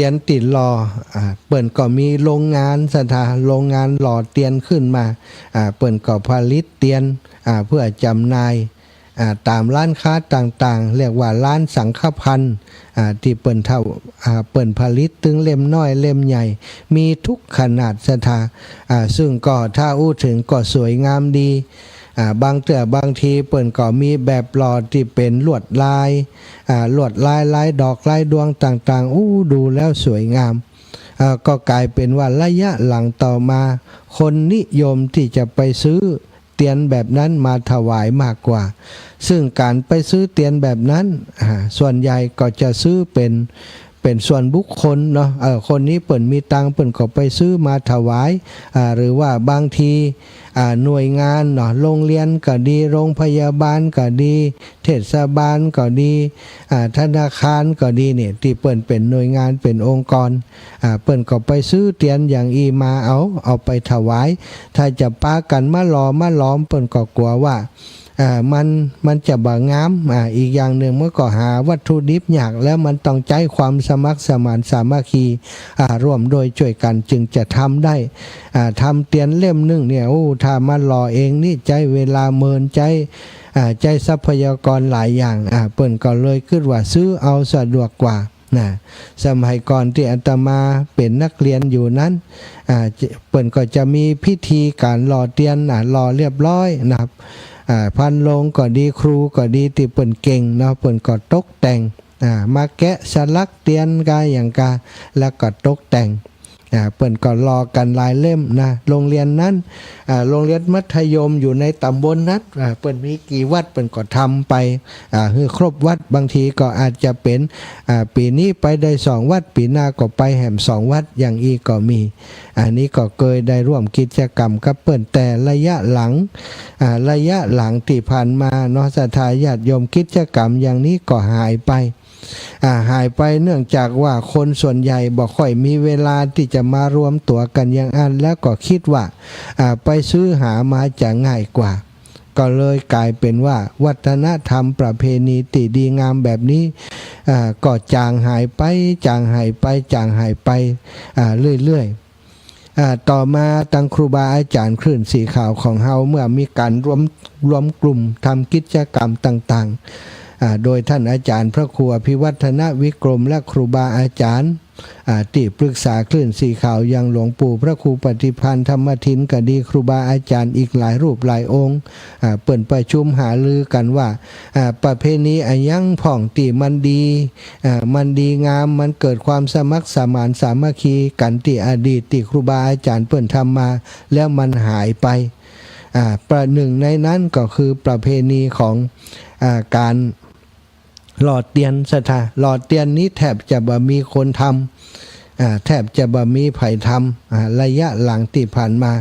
ยนติดหล่อเปิ้นก็มีโรงงานโรงงานหล่อเตียนขึ้นมาเปิ้นก็ผลิตเตียนเพื่อจำหน่ายตามร้านค้าต่างๆเรียกว่าร้านสังฆพันธ์ที่เปิ้นผลิตถึงเล่มน้อยเล่มใหญ่มีทุกขนาดซึ่งก็ถ้าอู้ถึงก็สวยงามดีบางทีเปิ้นก็มีแบบหล่อที่เป็นลวดลายลายดอกลายดวงต่างๆดูแล้วสวยงามก็กลายเป็นว่าระยะหลังต่อมาคนนิยมที่จะไปซื้อเตียนแบบนั้นมาถวายมากกว่าซึ่งการไปซื้อเตียนแบบนั้นส่วนใหญ่ก็จะซื้อเป็นส่วนบุคคลเนาะคนนี้เปิ้นมีตังเปิ้นก็ไปซื้อมาถวายหรือว่าบางทีหน่วยงานเนาะโรงเรียนก็ดีโรงพยาบาลก็ดีเทศบาลก็ดีธนาคารก็ดีเนี่ยที่เปิ้นเป็นหน่วยงานเป็นองค์กรเปิ้นก็ไปซื้อเตียนอย่างอีมาเอาไปถวายถ้าจะปากันมาหล่อมาล้อมเปิ้นก็กลัวว่ามันจะบ่งามอีกอย่างหนึ่งเมื่อก็หาวัตถุดิบยากแล้วมันต้องใจความสมัครสมานสามัคคีร่วมโดยช่วยกันจึงจะทำได้ทำเตียนเล่มนึงเนี่ยถ้ามาหล่อเองนี่ใจเวลาเมินใจทรัพยากรหลายอย่างเปิ้นก็เลยคิดว่าซื้อเอาสะดวกกว่าสมัยก่อนที่อาตมาเป็นนักเรียนอยู่นั้นเปิ้นก็จะมีพิธีการหล่อเตียนหล่อเรียบร้อยนะครับพันโลงก็ดีครูก็ดีที่เปิ้นเก่งเนาะเปิ้นก็ตกแต่งมาแกะสลักเตียนกายอย่างกาแล้วก็ตกแต่งเปิ้นก็รอกันหลายเล่มโรงเรียนนั้นโรงเรียนมัธยมอยู่ในตำบลนั้นเปิ้นมีกี่วัดเปิ้นก็ทำไปคือครบวัดบางทีก็อาจจะเป็นปีนี้ไปได้2วัดปีหน้าก็ไปแหม2วัดอย่างอีก็มีอันนี้ก็เคยได้ร่วมกิจกรรมกับเปิ้นแต่ระยะหลังที่ผ่านมาเนาะศรัทธาญาติโยมกิจกรรมอย่างนี้ก็หายไปเนื่องจากว่าคนส่วนใหญ่บ่ค่อยมีเวลาที่จะมารวมตัวกันอย่างอันแล้วก็คิดว่าไปซื้อหามาจะง่ายกว่าก็เลยกลายเป็นว่าวัฒนธรรมประเพณีที่ดีงามแบบนี้ก็จางหายไปเรื่อย ต่อมาตังครูบาอาจารย์คลื่นสีขาวของเฮาเมื่อมีการรวมกลุ่มทำกิจกรรมต่างๆโดยท่านอาจารย์พระครูอภิวัฒนวิกรมและครูบาอาจารย์ที่ปรึกษาคลื่นสีขาวยังหลวงปู่พระครูปฏิพันธ์ธรรมทินก็ดีครูบาอาจารย์อีกหลายรูปหลายองค์เปิดประชุมหารือกันว่าประเพณีอันยังผ่องตีมันดีมันดีงามมันเกิดความสมัครสมานสามัคคีกันที่อดีตที่ครูบาอาจารย์เปิ่นทำมาแล้วมันหายไปประหนึ่งในนั้นก็คือประเพณีของการหลอดเตียนสถาหลอดเตียนนี้แทบจะบ่มีคนทำแทบจะบ่มีไผทำระยะหลังที่ผ่านมา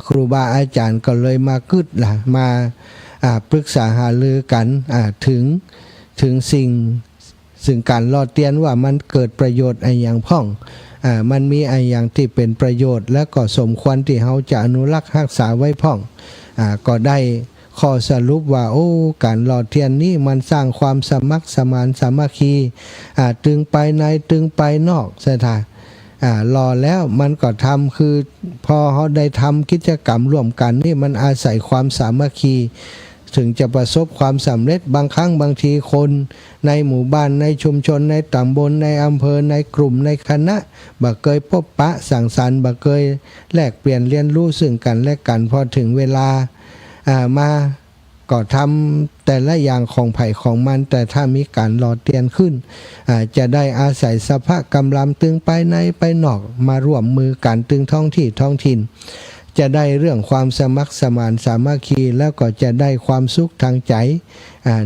ครูบาอาจารย์ก็เลยมากึดมาปรึกษาหารือกันถึงสิ่งการหลอดเตียนว่ามันเกิดประโยชน์อะไรอย่างพ่องมันมีอะไรอย่างที่เป็นประโยชน์และก็สมควรที่เขาจะอนุรักษ์รักษาไว้พ่องก็ได้ข้อสรุปว่าการหล่อเทียนนี้มันสร้างความสมัครสมานสามัคคีตึงไปในตึงไปนอกสถานหล่อแล้วมันก็ทำคือพอเขาได้ทำกิจกรรมร่วมกันนี่มันอาศัยความสามัคคีถึงจะประสบความสำเร็จบางครั้งบางทีคนในหมู่บ้านในชุมชนในตำบลในอำเภอในกลุ่มในคณะบ่เคยพบปะสังสรรค์บ่เคยแลกเปลี่ยนเรียนรู้ซึ่งกันและกันพอถึงเวลามาก็ทำแต่ละอย่างของไผ่ของมันแต่ถ้ามีการหล่อเตียนขึ้นจะได้อาศัยสภาพกำลังตึงไปในไปนอกมาร่วมมือกันตึงท้องถิ่นจะได้เรื่องความสมัครสมานสามัคคีแล้วก็จะได้ความสุขทางใจ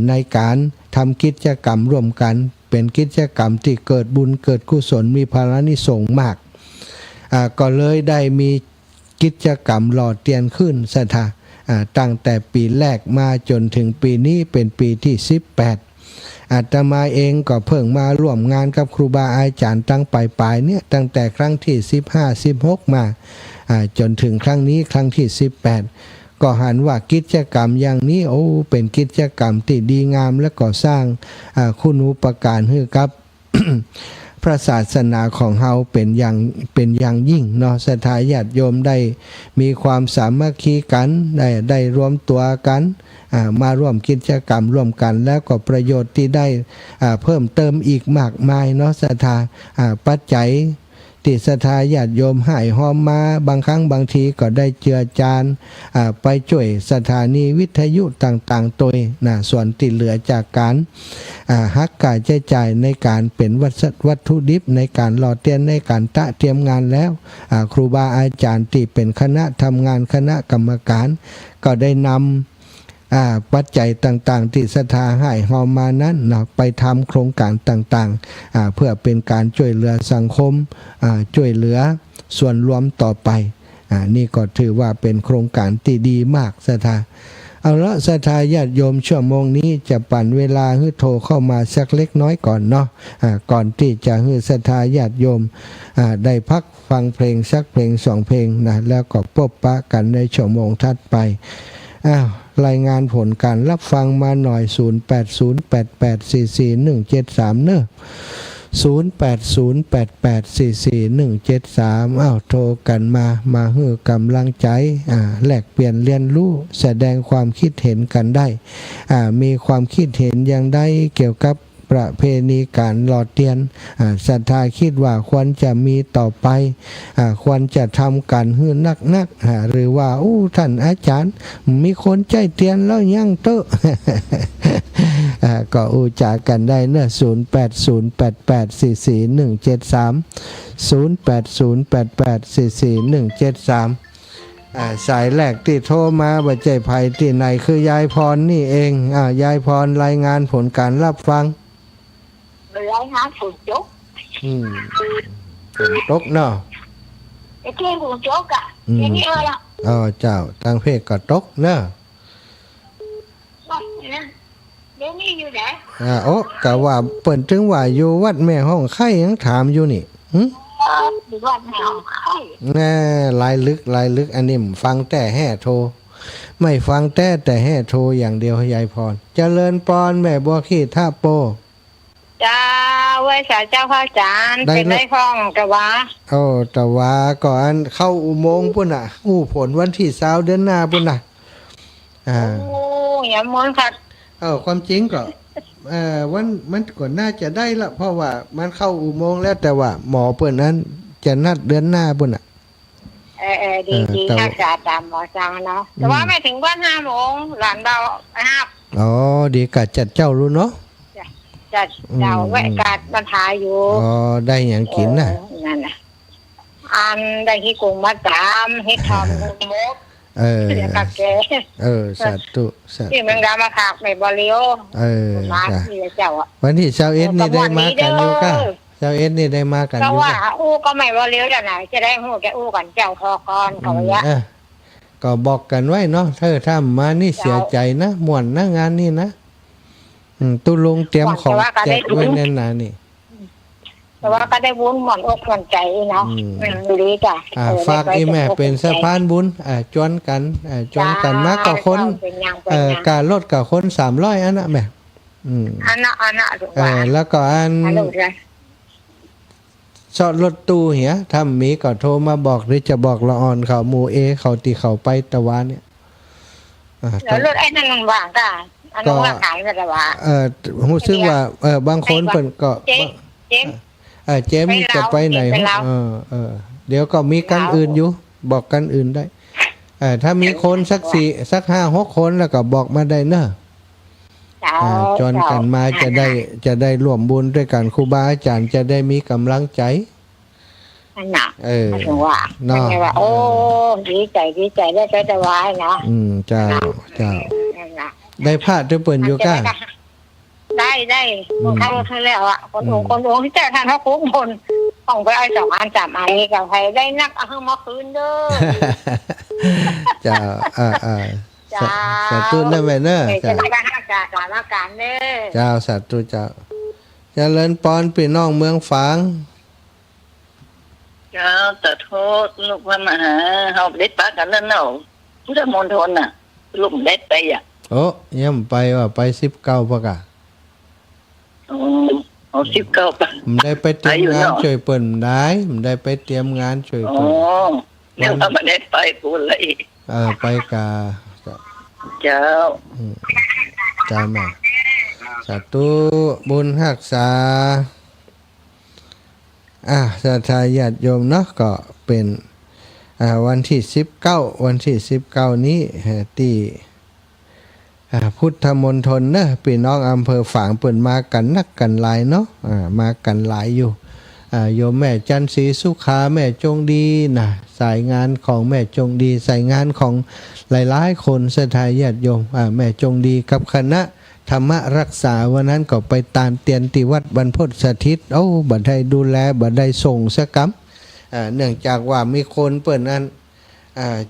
ในการทำกิจกรรมร่วมกันเป็นกิจกรรมที่เกิดบุญเกิดกุศลมีพลานิสงส์มากก็เลยได้มีกิจกรรมหล่อเตียนขึ้นสถาตั้งแต่ปีแรกมาจนถึงปีนี้เป็นปีที่18อาตมาเองก็เพิ่งมาร่วมงานกับครูบาอาจารย์ตั้งปลายเนี่ยตั้งแต่ครั้งที่15-16มาจนถึงครั้งนี้ครั้งที่18ก็หันว่ากิจกรรมอย่างนี้เป็นกิจกรรมที่ดีงามและก่อสร้างคุณูปการให้กับ พระศาสนาของเฮาเป็นอย่างยิ่งเนาะศรัทธาญาติโยมได้มีความสามัคคีกันได้รวมตัวกันมาร่วมกิจกรรมร่วมกันแล้วก็ประโยชน์ที่ได้เพิ่มเติมอีกมากมายเนาะศรัทธาปัจจัยที่ศรัทธาญาติโยมให้หอมมาบางครั้งบางทีก็ได้เจือจานไปช่วยสถานีวิทยุต่างๆตัวส่วนที่เหลือจากการหักค่าใช้จ่ายในการเป็นวัตถุดิบในการหล่อเตียนในการตะเตรียมงานแล้วครูบาอาจารย์ที่เป็นคณะทำงานคณะกรรมการก็ได้นำปัจจัยต่างๆที่ศรัทธาให้หอมมานั้นไปทำโครงการต่างๆเพื่อเป็นการช่วยเหลือสังคมช่วยเหลือส่วนรวมต่อไปนี่ก็ถือว่าเป็นโครงการที่ดีมากศรัทธาเอาละศรัทธาญาติโยมชั่วโมงนี้จะปั่นเวลาให้โทรเข้ามาสักเล็กน้อยก่อนเนาะก่อนที่จะให้ศรัทธาญาติโยมได้พักฟังเพลงสักเพลง2เพลงแล้วก็พบปะกันในชั่วโมงถัดไปรายงานผลการรับฟังมาหน่อย 0808844173 เนอะ 0808844173 โทรกันมาให้กำลังใจแลกเปลี่ยนเรียนรู้แสดงความคิดเห็นกันได้มีความคิดเห็นอย่างใดเกี่ยวกับประเพณีการหล่อเทียนศรัทธาคิดว่าควรจะมีต่อไปควรจะทำกันให้นักหรือว่าท่านอาจารย์มีคนใจเทียนแล้วยังเตอะ ก็อุจากันได้เนอะ0808844173 สายแรกที่โทรมาบัจเจภัยที่ไหนคือยายพรนี่เองยายพรรายงานผลการรับฟังรายงานฝนตกฝนตกเนาะไอ้ที่ฝนตกอย่างนี้เลยเจ้าทางเพศก็ตกเนาะเดี๋ยวนี้อยู่ไหนกะว่าเปิ่นถึงว่าอยู่วัดแม่ห้องไข่ยังถามอยู่นี่อยู่วัดแม่ห้องไข่ลายลึกอันนี้ฟังแต่แห่โทรไม่ฟังแต่แห่โทรอย่างเดียวยายพรเจริญปอนแม่บัวขี้ท่าโปเ เจ้าไว้สาเจ้าพระอาจารย์เป็นได้พ้องแต่ว่า แต่ว่าก่อนเข้าอุโมงค์ปุ่นน่ะอู้ผลวันที่20เดือนหน้าปุ่นน่ะโอ้ยมนค่ะความจริงก็วันมันก็น่าจะได้ละเพราะว่ามันเข้าอุโมงค์แล้วแต่ว่าหมอเปิ้นนั้นจะนัดเดือนหน้าปุ่นน่ะดีถ้าจะตามหมอสั่งเนาะแต่ว่าไม่ถึงวัน5 โมงหลานเบา5ดีกะจัดเจ้ารู้เนาะจัดเจ้าแวะกาดบรรทาอยู่ได้อย่างกินน่ะนั่นน่ะอันได้ที่กรุงมาตามเฮ็ดทอมมกเดี๋ยวกับแกสาธุที่เมืองดามาขากไม่บ่เลี้ยวมาที่เจ้าวันที่21นี่ได้มากันอยู่ก็21นี่ได้มากันอยู่ก็ว่าก็ไม่บ่เลี้ยวจังไหนจะได้ฮู้แกกันเจ้าพอก่อนเขาว่าก็บอกกันไว้เนาะเธอทำมานี่เสียใจนะม่วนนะงานนี่นะตุลุงเตรียมของแจกไว้แน่นหนานี่แต่ว่าก็ได้บุญหมอนอกหมอนใจเนาะดีจ้ะฝากอีแม่เป็นสะพานบุญจวนกันมากกว่าคนการลดกับคน300อันน่ะแม่อันน่ะแล้วก็อันชอดรถตู้เหียทำมีก็โทรมาบอกหรือจะบอกละอ่อนเขาหมู่เขาตีเขาไปตะวันเนี่ยแล้วรถไอ้นั่นว่างก็อันนั้นว่าขายกันแต่ว่ารู้สึกว่าบางคนเพิ่นก็เจมจะไปไหนเดี๋ยวก็มีกันอื่นอยู่บอกกันอื่นได้ถ้ามีคนสัก5-6 คนแล้วก็บอกมาได้เนอะจนกันมาจะได้ร่วมบุญด้วยกันครูบาอาจารย์จะได้มีกำลังใจน่ะว่าเนาะโอ้ดีใจได้ใจจะวายเนาะเจ้าได้พลาดด้วยเปิ้นอยู่ก้าได้คนทำแล้วอ่ะคนองค์ที่เจ้าท่านเขาคุ้มคนต้องไปเอา2 อัน 3 อันนี้กับใครได้นักเอามาคืนเด้อเจ้าสาธุนะแม่เนอะเจ้าการเด้อเจ้าสาธุเจ้าเจริญพรพี่น้องเมืองฝางเจ้าแต่โทษลูกพระมหาเฮาได้ปะกันแล้วเนาะพุทธมณฑลน่ะลูกได้ไปอ่ะย่ำไปว่าไป19ปะกะ19ปะมันได้ไปเตรียมงานช่วยเปิ้นได้มันได้ไปเตรียมงานช่วยเปิ้นแล้วก็ไม่ได้ไปพูดเลยไปกาเจ้าแม่สาธุบุญรักษาศรัทธาญาติโยมเนาะก็เป็นวันที่19นี้ที่พุทธมณฑลเนอะพี่น้องอำเภอฝางเปิ่นมากันนักกันหลายเนาะมากันหลายอยู่โยมแม่จันทร์ศรีสุขาแม่จงดีนะสายงานของแม่จงดีสายงานของหลายๆคนศรัทธาญาติโยมแม่จงดีกับคณะธรรมรักษาวันนั้นก็ไปตานเตียนที่วัดบรรพตสถิตบัดได้ดูแลบัดได้ส่งสักกำเนื่องจากว่ามีคนเปิ่นนั้น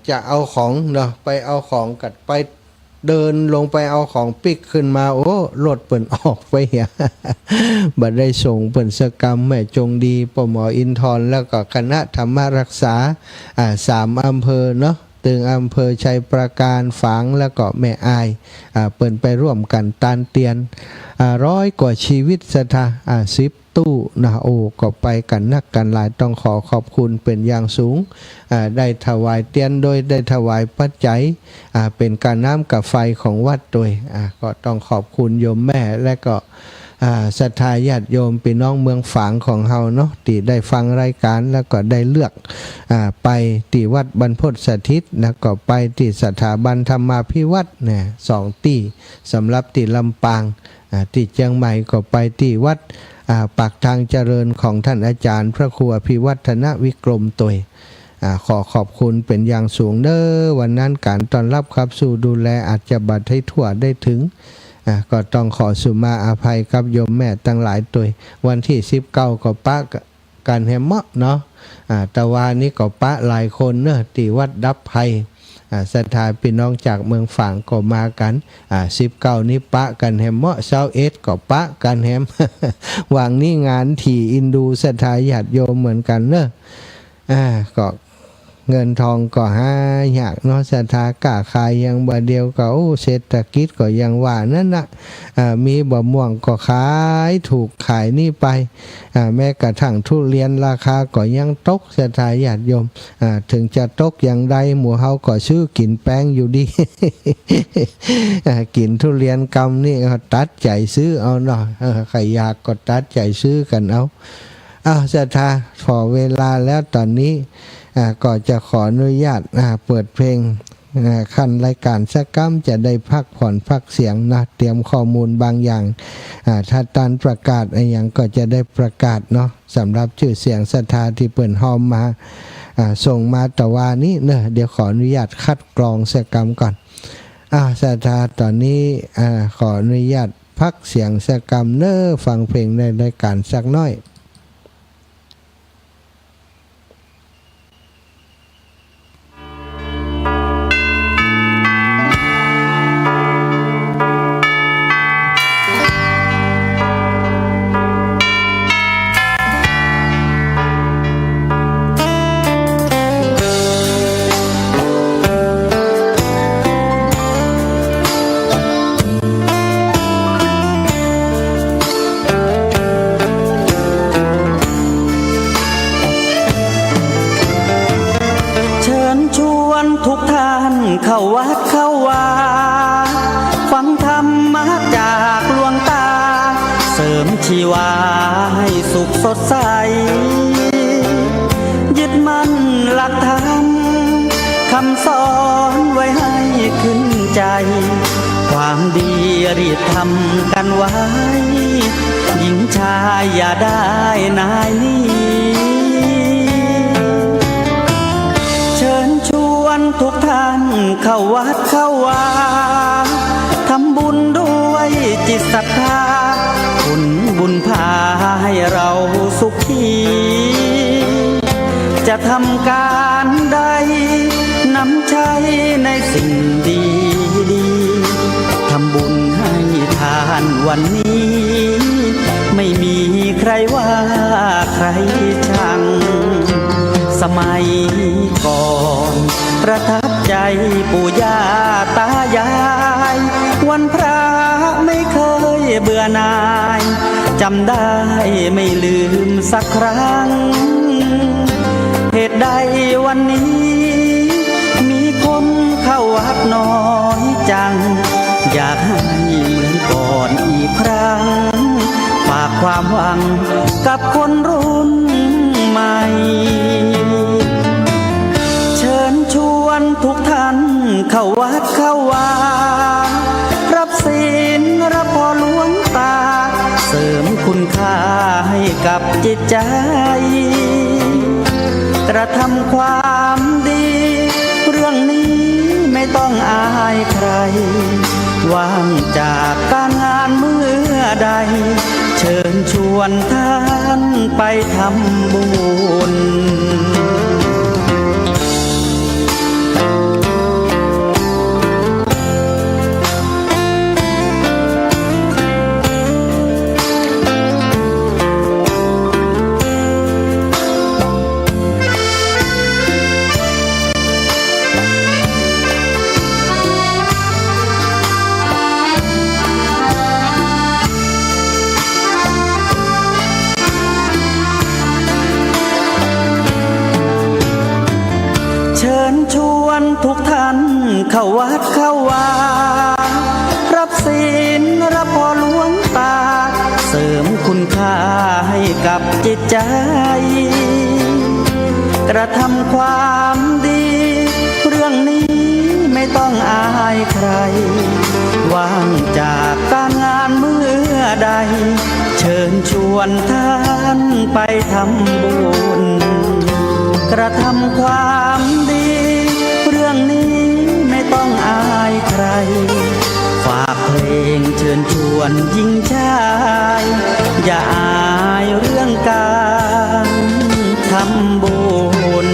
จะเอาของเนาะไปเอาของกัดไปเดินลงไปเอาของปิกขึ้นมารถเปิ่นออกไปเหียบัดได้ส่งเปิ่นสักกำแม่จงดีปหมออินทร์แล้วก็คณะธรรมรักษา3 อำเภอเนาะตึงอำเภอชัยประการฝางแล้วก็แม่อายเปิ่นไปร่วมกันตานเตียน100 กว่าชีวิตศรัทธา10 ตู้นะก็ไปกันนักกันหลายต้องขอขอบคุณเป็นอย่างสูงได้ถวายเตียนโดยได้ถวายปัจจัยเป็นการน้ำกับไฟของวัดโดยก็ต้องขอบคุณโยมแม่และก็ศรัทธาญาติโยมพี่น้องเมืองฝางของเฮาเนาะที่ได้ฟังรายการแล้วก็ได้เลือกไปที่วัดบรรพตสถิตแล้วก็ไปที่สถาบันธรรมาภิวัตน์เนี่ย2 ที่สำหรับที่ลำปางที่เชียงใหม่ก็ไปที่วัดปากทางเจริญของท่านอาจารย์พระครูอภิวัฒนวิกรมตัวขอขอบคุณเป็นอย่างสูงเด้อวันนั้นการต้อนรับครับสู่ดูแลอาจจะบัดให้ทั่วได้ถึงก็ต้องขอสุมาอภัยกับโยมแม่ตั้งหลายตัววันที่19ก็ปะกันแฮมเมาะเนาะตะวันนี้ก็ปะหลายคนเนอะที่วัดดับภัยศรัทธาพี่น้องจากเมืองฝางก็มากัน19นี้ปะกันแฮมเมาะ21ก็ปะกันแฮมวางนี้งานที่อินดูศรัทธาญาติโยมเหมือนกันเนอะก็ เงินทองก็หายากเนาะศรัทธากล้าขายยังบ่เดียวก็เศรษฐกิจก็ยังว่านั่นน่ะมีบ่ม่วงก็ขายถูกขายนี่ไปแม้กระทั่งทุเรียนราคาก็ยังตกศรัทธาญาติโยมถึงจะตกอย่างใดหมู่เฮาก็ซื้อกินแป้งอยู่ดี กินทุเรียนกำนี่ตัดใจซื้อเอาเนาะใครอยากก็ตัดใจซื้อกันเอาศรัทธาพอเวลาแล้วตอนนี้ก็จะขออนุญาตเปิดเพลงขั้นรายการสักกัมจะได้พักผ่อนพักเสียงนะเตรียมข้อมูลบางอย่างถ้าตอนประกาศอะไรอย่างก็จะได้ประกาศเนาะสำหรับชื่อเสียงศรัทธาที่เปิ่นฮอมมาส่งมาแต่ว่านี้เนอะเดี๋ยวขออนุญาตคัดกรองสักกัมก่อนศรัทธาตอนนี้ขออนุญาตพักเสียงสักกัมเนอะฟังเพลงในรายการสักน้อยทุกท่านเข้าวัดเข้าวาฟังธรรมะจากหลวงตาเสริมชีวาให้สุขสดใสยึดมั่นหลักธรรมคำสอนไว้ให้ขึ้นใจความดีรีบทำกันไว้หญิงชายอย่าได้นายนี้ทุกท่านเข้าวัดเข้าวาทำบุญด้วยจิตศรัทธาบุญพาให้เราสุขีจะทำการใดนำใช้ในสิ่งดีทำบุญให้ทานวันนี้ไม่มีใครว่าใครชังสมัยก่อนประทับใจปู่ย่าตายายวันพระไม่เคยเบื่อหน่ายจำได้ไม่ลืมสักครั้งเหตุใดวันนี้มีคนเข้าวัดน้อยจังอยากให้เหมือนก่อนอีกครั้งฝากความหวังกับคนรุ่นใหม่ชวนทุกท่านเข้าวัดเข้าวารับศีลรับพรหลวงตาเสริมคุณค่าให้กับจิตใจกระทำความดีเรื่องนี้ไม่ต้องอายใครว่างจากการงานเมื่อใดเชิญชวนท่านไปทำบุญทุกท่านเข้าวัดเข้าวารับศีลรับพรหลวงตาเสริมคุณค่าให้กับจิตใจกระทำความดีเรื่องนี้ไม่ต้องอายใครว่างจากการงานเมื่อใดเชิญชวนท่านไปทำบุญกระทำความดีเรื่องนี้ไม่ต้องอายใครฝากเพลงเชิญชวนหญิงชายอย่าอายเรื่องการทำบุญ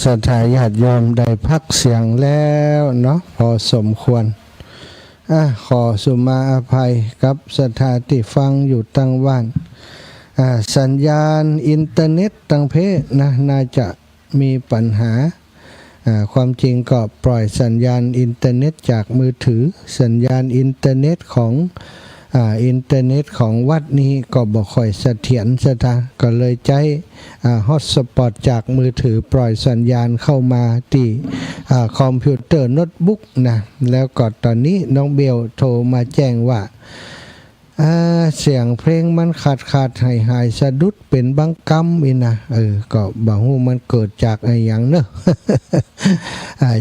ศรัทธาญาติโยมได้พักเสียงแล้วเนาะพอสมควรขอสุมาอภัยกับศรัทธาที่ฟังอยู่ตั้งว่านสัญญาณอินเทอร์เน็ตตั้งเพศนะน่าจะมีปัญหาความจริงก็ปล่อยสัญญาณอินเทอร์เน็ตจากมือถือสัญญาณอินเทอร์เน็ตของอินเทอร์เน็ตของวัดนี้ก็บ่ค่อยเสถียรซะท่าก็เลยใช้ฮอตสปอตจากมือถือปล่อยสัญญาณเข้ามาที่คอมพิวเตอร์โน้ตบุ๊กนะแล้วก็ตอนนี้น้องเบลโทรมาแจ้งว่าเสียงเพลงมันขาดหายสะดุดเป็นบางกำอีนะก็บ่ฮู้มันเกิดจากอะไรอย่างเนอะ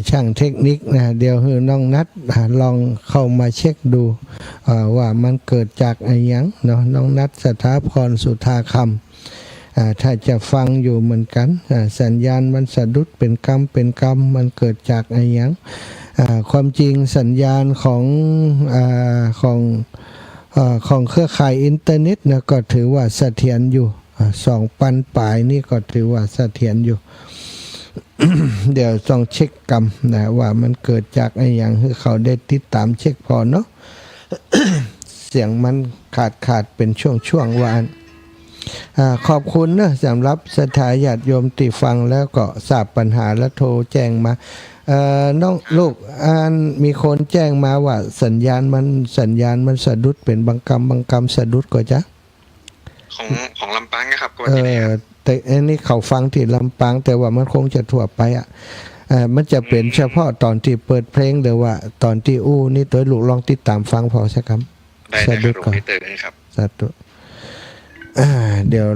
ช่างเทคนิคนะเดี๋ยวให้น้องนัดลองเข้ามาเช็คดูว่ามันเกิดจากอะไรอย่างเนาะน้องนัดสถาพรสุธาคำถ้าจะฟังอยู่เหมือนกันสัญญาณมันสะดุดเป็นกำมันเกิดจากอะไรอย่างความจริงสัญญาณของเครือข่ายอินเทอร์เน็ตนะก็ถือว่าเสถียรอยู่2,000 ปลายนี่ก็ถือว่าเสถียรอยู่ เดี๋ยวต้องเช็คกรรมนะว่ามันเกิดจากอะไรอย่างที่เขาได้ติดตามเช็คพอเนาะ เสียงมันขาดเป็นช่วงๆวานขอบคุณนะสำหรับศรัทธาญาติโยมที่ฟังแล้วก็ทราบปัญหาและโทรแจ้งมาน้องลูกมีคนแจ้งมาว่าสัญญาณมันสะดุดเป็นบางกำสะดุดก็จ้ะของลำปางนะครับก็ที่นี่ครับแต่อันนี้เขาฟังที่ลำปางแต่ว่ามันคงจะทั่วไปมันจะเป็นเฉพาะตอนที่เปิดเพลงหรือว่าตอนที่นี่ตัวลูกลองติดตามฟังพอสักคำสะดุดก่อนครับสะดุดเดี๋ยว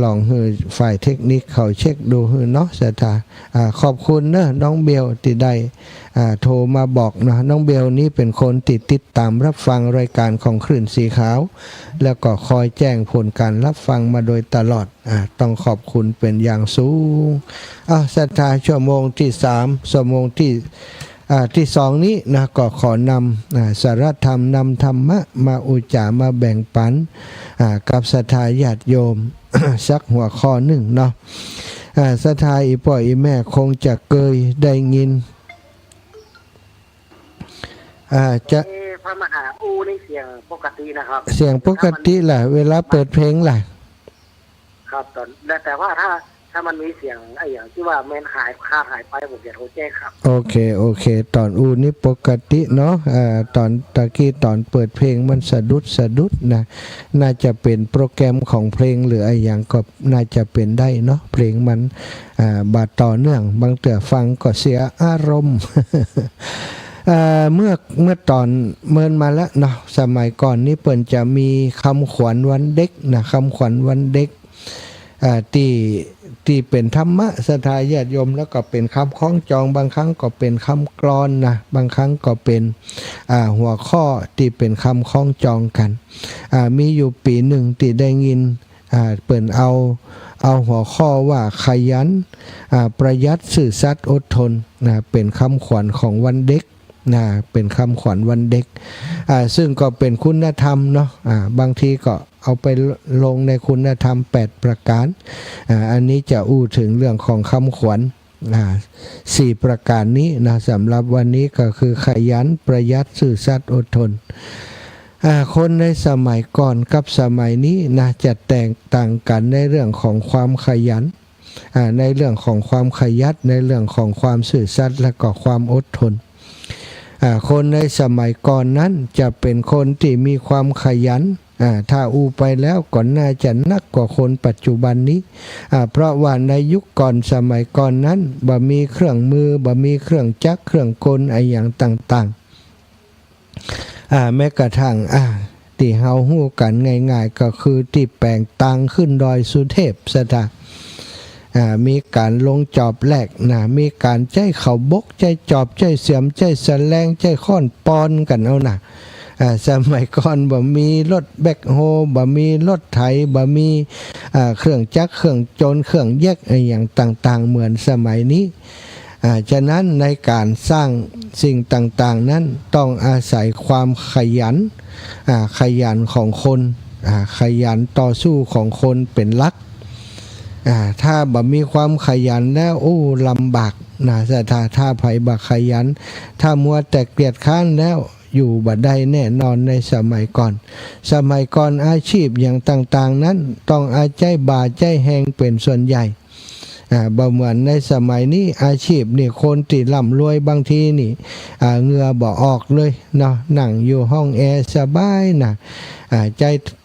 ลองให้ฝ่ายเทคนิคเขาเช็คดูให้เนาะศรัทธาขอบคุณเนอะน้องเบลที่ได้โทรมาบอกนะน้องเบลนี้เป็นคนติดตามรับฟังรายการของคลื่นสีขาวแล้วก็คอยแจ้งผลการรับฟังมาโดยตลอดต้องขอบคุณเป็นอย่างสูงศรัทธาชั่วโมงที่3ชั่วโมงที่2นี้นะก็ขอนำสารธรรมนำธรรมะมาอุจามาแบ่งปันกับศรัทธาญาติโยม สักหัวข้อหนึ่งเนาะศรัทธาอีพ่ออีแม่คงจะเคยได้ยินจะพระมหาในเสียงปกตินะครับเสียงปกติแหละเวลาเปิดเพลงแหละครับแต่ว่าถ้ามันมีเสียงอย่างที่ว่าเมนหายไปผมจะโทรแจ้งครับโอเคตอนนี่ปกติเนาะตอนตะกี้ตอนเปิดเพลงมันสะดุดนะน่าจะเป็นโปรแกรมของเพลงหรืออะไรอย่างก็น่าจะเป็นได้เนาะเพลงมันบาดต่อเนื่องบางเตื่อฟังก็เสียอารมณ์ เมื่อตอนเมินมาแล้วเนาะสมัยก่อนนี่เปิ่นจะมีคำขวัญวันเด็กนะคำขวัญวันเด็กที่เป็นธรรมะศรัทธาญาติโยมแล้วก็เป็นคำคล้องจองบางครั้งก็เป็นคำกลอนนะบางครั้งก็เป็นหัวข้อที่เป็นคำคล้องจองกันมีอยู่ปีหนึ่งที่ได้ยินเปิ่นเอาหัวข้อว่าขยันประหยัดซื่อสัตย์อดทนนะเป็นคำขวัญของวันเด็กนะเป็นคำขวัญวันเด็กซึ่งก็เป็นคุณธรรมเนาะบางทีก็เอาไปลงในคุณธรรม8ประการอันนี้จะอู้ถึงเรื่องของคำขวัญ4ประการนี้นะสำหรับวันนี้ก็คือขยันประหยัดซื่อสัตย์อดทนคนในสมัยก่อนกับสมัยนี้นะจะแตกต่างกันในเรื่องของความขยันในเรื่องของความขยันในเรื่องของความซื่อสัตย์และก็ความอดทนคนในสมัยก่อนนั้นจะเป็นคนที่มีความขยันถ้าไปแล้วก็น่าจะนักกว่าคนปัจจุบันนี้เพราะว่าในยุคก่อนสมัยก่อนนั้นบ่มีเครื่องมือบ่มีเครื่องจักรเครื่องกลอะไรอย่างต่างๆแม้กระทั่งที่เฮาฮู้กันง่ายๆก็คือที่แปลงตังขึ้นดอยสุเทพซะท่ามีการลงจอบแหลกนะมีการใจเขาบกใจจอบใจเสียมใจแสลงใจค้อนปอนกันเอานะสมัยก่อนบ่มีรถแบคโฮบ่มีรถไถบ่มีเครื่องจักรเครื่องจนเครื่องแยกอะไรอย่างต่างๆเหมือนสมัยนี้ฉะนั้นในการสร้างสิ่งต่างๆนั้นต้องอาศัยความขยันของคนขยันต่อสู้ของคนเป็นหลัก ถ้าบ่มีความขยันแล้วโอ้ลำบากนะศรัทธาถ้าไผบ่ขยันถ้ามัวแต่เกียจค้านแล้วอยู่บ่ได้แน่นอนในสมัยก่อนอาชีพอย่างต่างๆนั้นต้องอาใจบ่าใจแหงเป็นส่วนใหญ่บ่เหมือนในสมัยนี้อาชีพนี่คนที่ร่ำรวยบางทีนี่เหงื่อบ่ออกเลยเนาะนั่งอยู่ห้องแอร์สบายนะ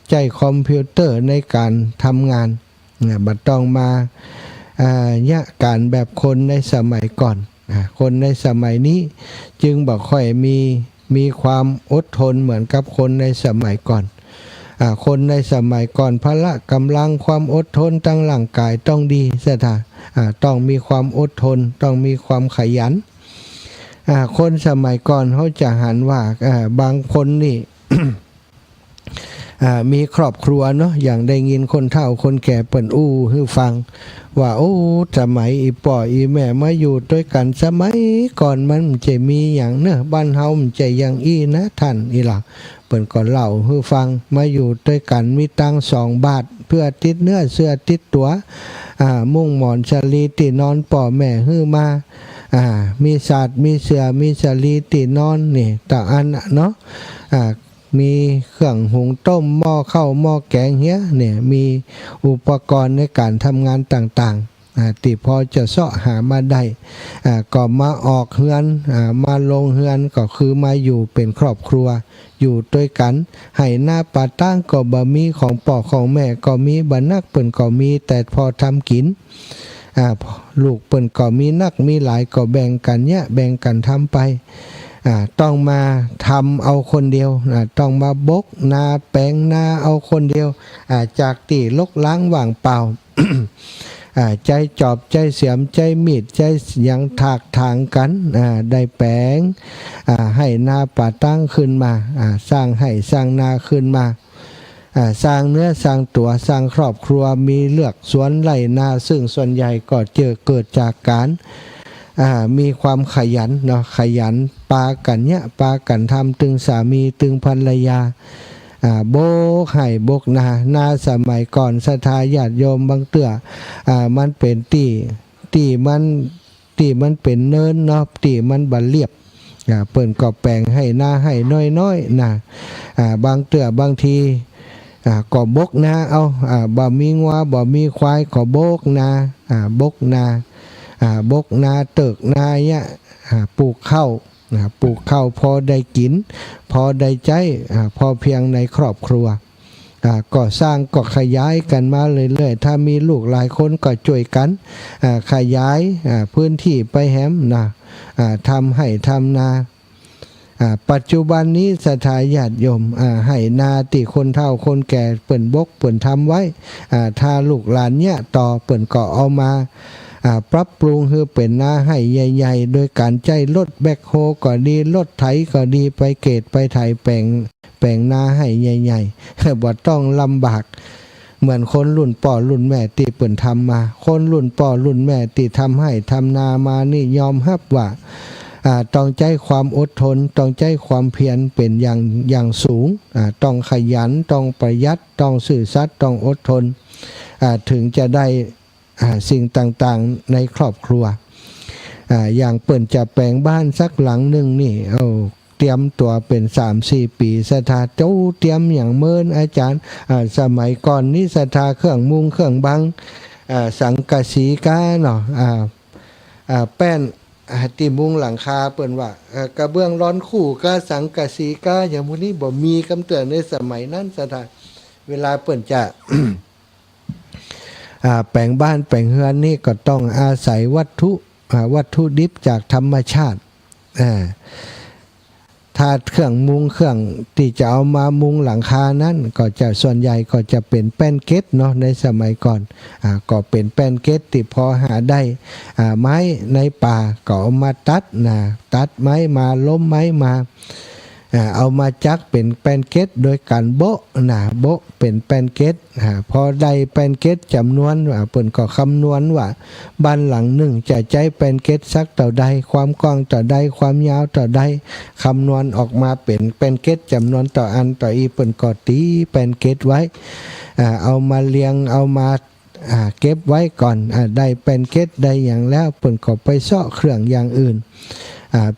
ใจคอมพิวเตอร์ในการทำงานบ่ต้องมายะการแบบคนในสมัยก่อนคนในสมัยนี้จึงบ่ค่อยมีความอดทนเหมือนกับคนในสมัยก่อนคนในสมัยก่อนพละกำลังความอดทนตั้งร่างกายต้องดีศรัทธาต้องมีความอดทนต้องมีความขยันคนสมัยก่อนเขาจะหันว่าบางคนนี่ มีครอบครัวเนาะอย่างได้ยินคนเฒ่าคนแก่เปิ่นอู้ให้ฟังว่าโอ้สมัยอีป่ออีแม่มาอยู่ด้วยกันสมัยก่อนมันจะมีอย่างเนอะบ้านเฮามันจะอย่างอีนะท่านอีหล่ะเปิ่นก็เล่าให้ฟังมาอยู่ด้วยกันมีตัง2 บาทเพื่อติดเนื้อเสื้อติดตัวมุ่งหมอนชลีตินอนป่อแม่ฮื้อมามีศาสตร์มีเสือมีชลีตินอนนี่ต่างอันเนาะมีเครื่องหุงต้มหม้อข้าวหม้อแกงเฮียเนี่ยมีอุปกรณ์ในการทำงานต่างๆที่พอจะเสาะหามาได้ก็มาออกเฮือนมาลงเฮือนก็คือมาอยู่เป็นครอบครัวอยู่ด้วยกันให้หน้าป่าตั้งก็บ่มีของพ่อของแม่ก็มีบ่นักเปิ้นก็มีแต่พอทำกินลูกเปิ้นก็มีนักมีหลายก็แบ่งกันเนี่ยแบ่งกันทำไปต้องมาทำเอาคนเดียวต้องมาบกนาแปลงนาเอาคนเดียวจากที่ลกล้างว่างเปล่า ใจจอบใจเสียมใจมีดใจยังถากทางกันได้แปลงให้นาป่าตั้งขึ้นมาสร้างให้สร้างนาขึ้นมาสร้างเนื้อสร้างตัวสร้างครอบครัวมีเลือกสวนไร่นาซึ่งส่วนใหญ่ก็เกิดจากการมีความขยันเนาะขยันปากันเนี่ยปากันทำตึงสามีตึงภรรยาโบกให้บกนาสมัยก่อนศรัทธาญาติโยมบางเตื้อมันเป็นตีมันเป็นเนินเนาะตีมันบันเรียบเปิ่นก็แปลงให้นาให้น้อยๆนะบางเตื้อบางทีก็บกนาเอาบ่มีงัวบ่มีควายก็บกนาบกนาเติกนาเนี่ยปลูกข้าวพอได้กินพอได้ใจพอเพียงในครอบครัวก่อสร้างก็ขยายกันมาเรื่อยๆถ้ามีลูกหลายคนก็ช่วยกันขยายพื้นที่ไปแฮมนะทำให้ทำนาปัจจุบันนี้ศรัทธาญาติโยมให้นาที่คนเฒ่าคนแก่เปิ่นบกเปิ่นทำไว้ถ้าลูกหลานเนี่ยต่อเปิ่นก็เอามาปรับปรุงให้เป็นนาให้ใหญ่ๆโดยการใช้รถแบคโฮก็ดีรถไถก็ดีไปเกตไปไถแปลงนาให้ใหญ่ๆบ่ต้องลำบากเหมือนคนรุ่นพ่อรุ่นแม่ที่เปิ่นทำมาคนรุ่นพ่อรุ่นแม่ที่ทำให้ทำนามานี่ยอมรับว่าต้องใจความอดทนต้องใจความเพียรเป็นอย่างสูงต้องขยันต้องประหยัดต้องซื่อสัตย์ต้องอดทนถึงจะได้สิ่งต่างๆในครอบครัวอย่างเปิ่นจะแปลงบ้านสักหลังหนึ่งนี่เตรียมตัวเป็น 3-4 ปีศรัทธาเจ้าเตรียมอย่างเมินอาจารย์สมัยก่อนนี้ศรัทธาเครื่องมุงเครื่องบังสังกะสีกาเนาะแป้นที่มุงหลังคาเปิ่นว่ากระเบื้องร้อนคู่ก็สังกะสีกาอย่างพวกนี้บ่มีคำเตือนในสมัยนั้นศรัทธาเวลาเปิ่นจะ แปลงบ้านแปลงเฮือนนี่ก็ต้องอาศัยวัตถุดิบจากธรรมชาติถ้าเครื่องมุงเครื่องที่จะเอามามุงหลังคานั้นก็จะส่วนใหญ่ก็จะเป็นแป้นเกตเนาะในสมัยก่อนก็เป็นแป้นเกตที่พอหาได้ไม้ในป่าก็เอามาตัดไม้มาล้มไม้มาเอามาจักเป็นแป้นเกตโดยการโบะเป็นแป้นเกตพอได้แป้นเกตจำนวนเปิ่นก็คำนวณว่าบ้านหลังหนึ่งจะใช้แป้นเกตสักต่อใดความกว้างต่อใดความยาวต่อใดคำนวณออกมาเป็นแป้นเกตจำนวนต่ออันต่ออีเปิ่นก็ตีแป้นเกตไว้เอามาเรียงเอามา เก็บไว้ก่อนได้เป็นเก็ดได้อย่างแล้วเปิ่นก็ไปเสาะเครื่องอย่างอื่น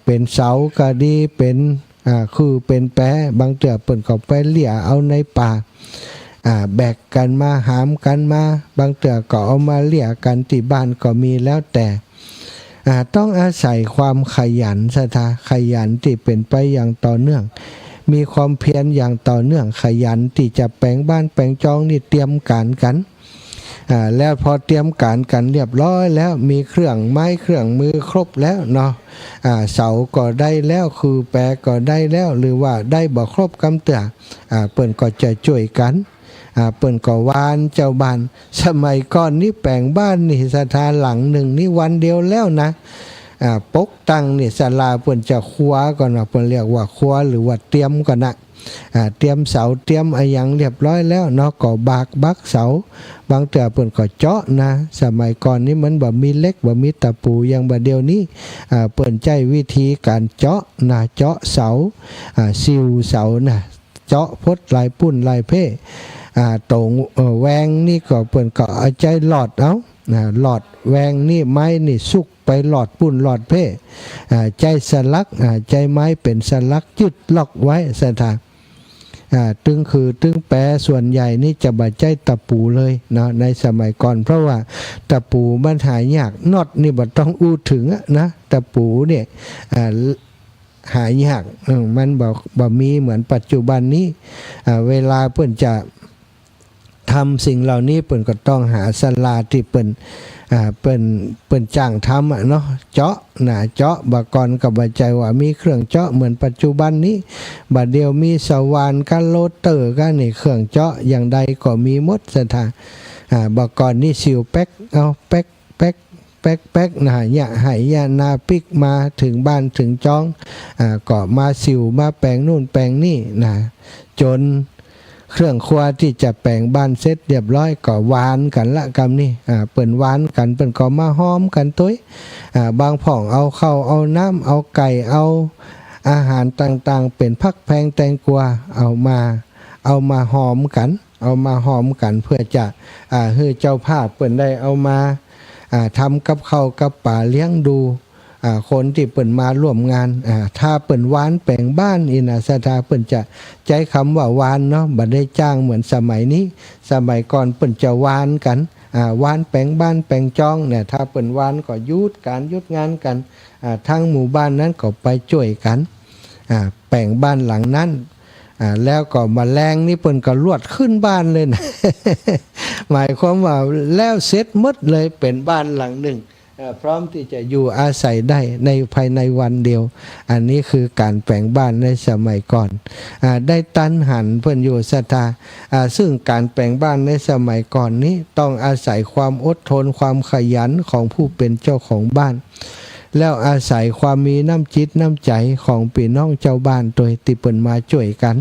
เป็นเสาก็ดีเป็นคือเป็นแปะบางเถื่อเปิ่นก็ไปเลี่ยเอาในป่าแบกกันมาหามกันมาบางเถื่อก็เอามาเลี่ยกันที่บ้านก็มีแล้วแต่ต้องอาศัยความขยันศรัทธาขยันที่เป็นไปอย่างต่อเนื่องมีความเพียรอย่างต่อเนื่องขยันที่จะแปลงบ้านแปลงจองนี่เตรียมการกันแล้วพอเตรียมการกันเรียบร้อยแล้วมีเครื่องไม้เครื่องมือครบแล้วเนาะเสาก็ได้แล้วคือแปรก็ได้แล้วหรือว่าได้บ่ครบกำเตือเปิ้นก็จะช่วยกันเปิ้นก็วานเจ้าบ้านสมัยก่อนนี่แปลงบ้านนี่ศรัทธาหลังหนึ่งนี่วันเดียวแล้วนะปกตั้งนี่ศาลาเปิ้นจะครัวก่อนเปิ้นเรียกว่าครัวหรือว่าเตรียมก่อนนะเตรียมเสาเตรียมอะไรอย่างเรียบร้อยแล้วเนาะก็บักเสาบางเถื่อเปิ้นก็เจาะนะสมัยก่อนนี้มันบ่มีเหล็กบ่มีตะปูอย่างบัดเดียวนี้เปิ้นใช้วิธีการเจาะนะเจาะเสาซิวเสานะเจาะพดลายปุ้นลายเพ่ตรงแวงนี่ก็เปิ้นก็เอาใจหลอดเอาหลอดแวงนี่ไม้นี่สุกไปหลอดปุ้นหลอดเพ่ใจสลักใจไม้เป็นสลักยึดล็อกไว้ศรัทธาตึงคือตึงแปรส่วนใหญ่นี่จะบ่ใจตะปูเลยเนาะในสมัยก่อนเพราะว่าตะปูมันหายากน็อตนี่บ่ต้องอู้ถึงนะตะปูเนี่ยหายากมันบ่มีเหมือนปัจจุบันนี้เวลาเพิ่นจะทำสิ่งเหล่านี้เปิ้นก็ต้องหาศาลาที่เปิ้นจ้างทำเนาะเจาะเจาะบากรกับบ่ใจว่ามีเครื่องเจาะเหมือนปัจจุบันนี้บัดเดียวมีสว่านกันโลเตอร์กันนี่เครื่องเจาะอย่างใดก็มีหมดศรัทธาบากรนี่ซิวแป๊กเอาแป๊กอย่าให้ยานาปิกมาถึงบ้านถึงจ้องก็มาซิวมาแปลงนู่นแปลงนี่จนเครื่องครัวที่จะแปลงบ้านเสร็จเรียบร้อยก็หวานกันละกำนี่เปิ้นหวานกันเปิ้นก็มาหอมกันตุ้ยบางพ่องเอาข้าวเอาน้ำเอาไก่เอาอาหารต่างๆเป็นผักแพงแตงกวาเอามาหอมกันเพื่อจะให้เจ้าภาพเปิ้นได้เอามาทำกับข้าวกับป่าเลี้ยงดูคนที่เปิ่นมาร่วมงานถ้าเปิ่นวานแปลงบ้านอินะศรัทธาเปิ่นจะใช้คำว่าวานเนาะบ่ได้จ้างเหมือนสมัยนี้สมัยก่อนเปิ่นจะวานกันวานแปลงบ้านแปลงจองเนี่ยถ้าเปิ่นวานก็ยุดงานกันทั้งหมู่บ้านนั้นก็ไปช่วยกันแปลงบ้านหลังนั้นแล้วก็มาแรงนี่เปิ่นก็ลวดขึ้นบ้านเลยนะ หมายความว่าแล้วเสร็จหมดเลยเป็นบ้านหลังหนึ่งพร้อมที่จะอยู่อาศัยได้ในภายในวันเดียวอันนี้คือการแปลงบ้านในสมัยก่อนได้ตันหันเพื่อนอยู่ศรัทธาซึ่งการแปลงบ้านในสมัยก่อนนี้ต้องอาศัยความอดทนความขยันของผู้เป็นเจ้าของบ้านแล้วอาศัยความมีน้ำจิตน้ำใจของพี่น้องเจ้าบ้านโดยที่เปิ่นมาช่วยกัน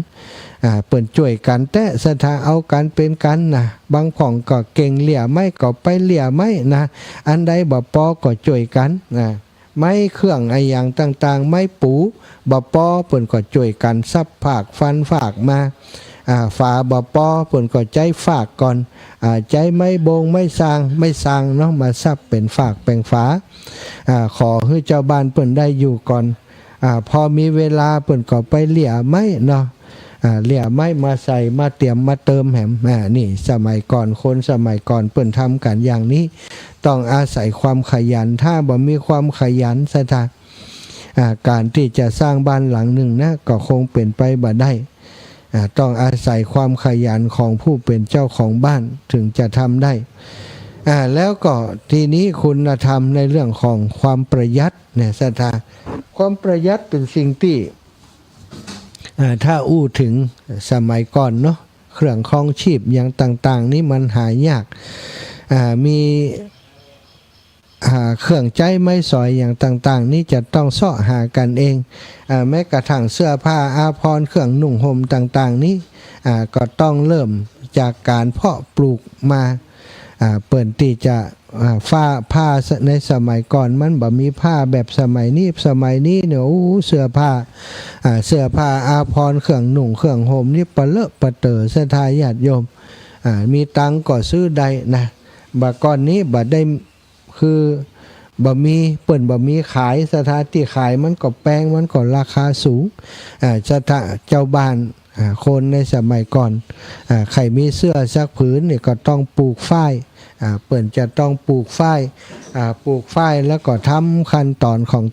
เปิ่นช่วยกันแต่ศรัทธาเอากันเป็นกันนะบางผ่องก็เก่งเหลี่ยไม่ก็ไปเหลี่ยไม่นะอันใดบ่ปอก็ช่วยกันไม้เครื่องไออย่างต่างๆไม้ปูบ่ปอเปิ่นก็ช่วยกันซับฝากฟันฝากมาฝาบ่ปอเปิ่นก็ใจฝากก่อนใจไม่บงไม่สร้างเนาะมาซับเป็นฝากแปลงฝาขอให้เจ้าบ้านเปิ่นได้อยู่ก่อนพอมีเวลาเปิ่นก็ไปเหลี่ยไม้เนาะเหลี่ยไม้มาใส่มาเตรียมมาเติมแหมนี่สมัยก่อนคนสมัยก่อนเปิ่นทำกันอย่างนี้ต้องอาศัยความขยันถ้าบ่มีความขยันศรัทธาการที่จะสร้างบ้านหลังหนึ่งนะก็คงเป็นไปบ่ได้ต้องอาศัยความขยันของผู้เป็นเจ้าของบ้านถึงจะทำได้แล้วก็ทีนี้คุณธรรมในเรื่องของความประหยัดเนี่ยศรัทธาความประหยัดเป็นสิ่งที่ถ้าอู้ถึงสมัยก่อนเนาะเครื่องครองชีพอย่างต่างๆนี่มันหายากมีเครื่องใจไม้สอยอย่างต่างๆนี่จะต้องเสาะหากันเองแม้กระทั่งเสื้อผ้าอาภรณ์เครื่องนุ่งห่มต่างๆนี้ก็ต้องเริ่มจากการเพาะปลูกมาเปิ่นที่จะผ้าในสมัยก่อนมันบ่มีผ้าแบบสมัยนี้เนี่ยเสื้อผ้าอาภรณ์เครื่องนุ่งเครื่องห่มนี่ปะเลอะปะเต๋อศรัทธาญาติโยมมีตังก็ซื้อได้นะ บัดก่อนนี้บัดได้คือบะมีเปิ่นบะมีขายสถานที่ขายมันก็แพงมันก็ราคาสูงสถานเจ้าบ้านคนในสมัยก่อนใครมีเสื้อสักผืนนี่ก็ต้องปลูกฝ้ายเปิ่นจะต้องปลูกฝ้ายแล้วก็ทำขั้นตอนของ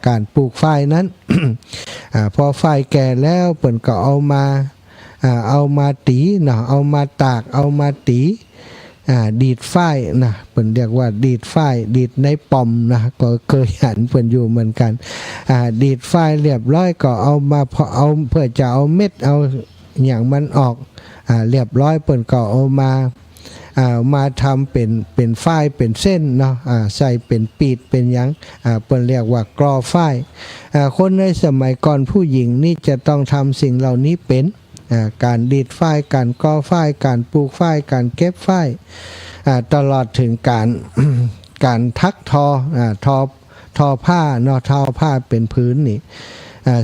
การปลูกฝ้ายนั้น พอฝ้ายแก่แล้วเปิ่นก็เอามาตีนะเอามาตากเอามาตีดีดฝ้ายนะเปิ่นเรียกว่าดีดฝ้ายดีดในปอมนะก็เคยเห็นเปิ่นอยู่เหมือนกันดีดฝ้ายเรียบร้อยก็เอามาพอเอาเพื่อจะเอาเม็ดเอาอย่างมันออกเรียบร้อยเปิ่นก็เอามาทำเป็นฝ้ายเป็นเส้นเนาะใส่เป็นปีดเป็นหยังเปิ่นเรียกว่ากรอฝ้ายคนในสมัยก่อนผู้หญิงนี่จะต้องทำสิ่งเหล่านี้เป็นการดีดฝ้ายการกอฝ้ายการปลูกฝ้ายการเก็บฝ้ายตลอดถึงการ การทักทอผ้าเนาะทอผ้าเป็นพื้นนี่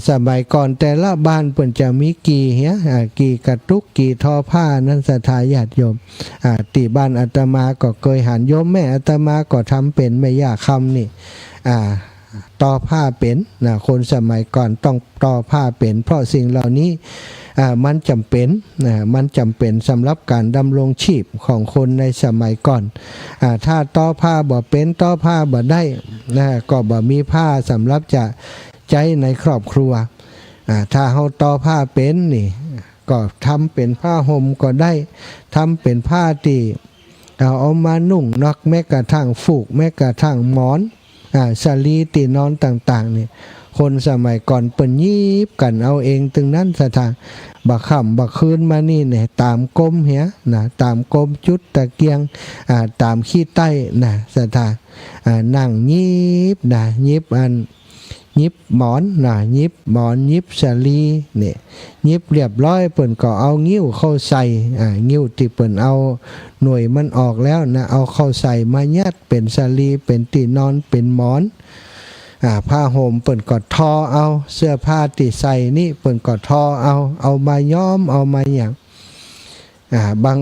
สมัยก่อนแต่ละบ้านเพิ่นจะมีกี่เหี้ยกี่กระตุกกี่ทอผ้านั้นศรัทธาญาติโยมที่บ้านอาตมาก็เคยหันโยมแม่อาตมาก็ทำเป็นแม่ย่าคำนี่ตอผ้าเป็นคนสมัยก่อนต้องตอผ้าเป็นเพราะสิ่งเหล่านี้มันจำเป็นสำหรับการดำรงชีพของคนในสมัยก่อนถ้าตอผ้าบ่เป็นตอผ้าบ่ได้ก็บ่มีผ้าสำหรับจะใช้ในครอบครัวถ้าเฮาตอผ้าเป็นนี่ก็ทำเป็นผ้าห่มก็ได้ทำเป็นผ้าที่เอามานุ่งนอกแม้กระทั่งฟูกแม้กระทั่งหมอนสลีตีนอนต่างๆนี่คนสมัยก่อนเปิ้นยิบกันเอาเองตึงนั้นสถานบักค่ำบักคืนมานี่เนี่ยตามกลมเหียนะตามกลมจุดตะเกียงตามขี้ใต้นะสถานนั่งยิบนะยิบยิบหมอนยิบหมอนยิบสลีเนี่ยยิบเรียบร้อยเปิ้นก็เอางิ้วเข้าใส่งิ้วที่เปิ้นเอาหน่วยมันออกแล้วนะเอาเข้าใส่มายัดเป็นสลีเป็นที่นอนเป็นหมอนผ้าห่มเปิ้นก็ทอเอาเสื้อผ้าที่ใส่นี่เปิ้นก็ทอเอามาย้อมเอามาอย่างบาง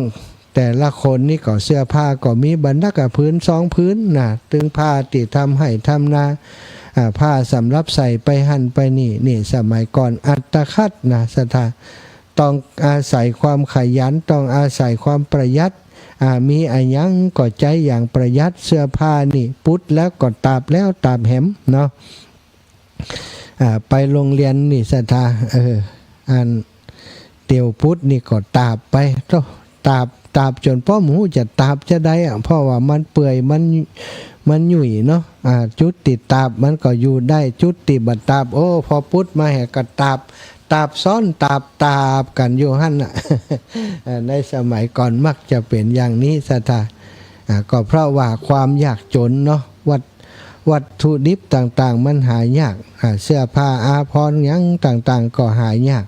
แต่ละคนนี่ก็เสื้อผ้าก็มีบรรดากับพื้น2พื้นนะตึงผ้าที่ทำให้ทำนาผ้าสำหรับใส่ไปหั่นไปนี่สมัยก่อนอัตคัดนะสถาต้องอาศัยความขยันต้องอาศัยความประหยัดมีอะไรยังก็ใจอย่างประหยัดเสื้อผ้านี่ปุดแล้วก็ตากแล้วตากแหมเนาะไปโรงเรียนนี่สถาอันเตียวปุดนี่ก็ตากไปตากจนพ่อหมูจะตากจะได้เพราะว่ามันเปื่อยมันหยุ่ยเนาะจุดติดตาบมันก็อยู่ได้จุดติดบัดตาบโอ้พอพุทธมาแหกกระตาบซ้อนตาบกันอยู่หั่นน่ะ ในสมัยก่อนมักจะเป็นอย่างนี้สถาก็เพราะว่าความยากจนเนาะวัตถุดิบต่างๆมันหายากเสื้อผ้าอาภรณ์หยังต่างๆก็หายาก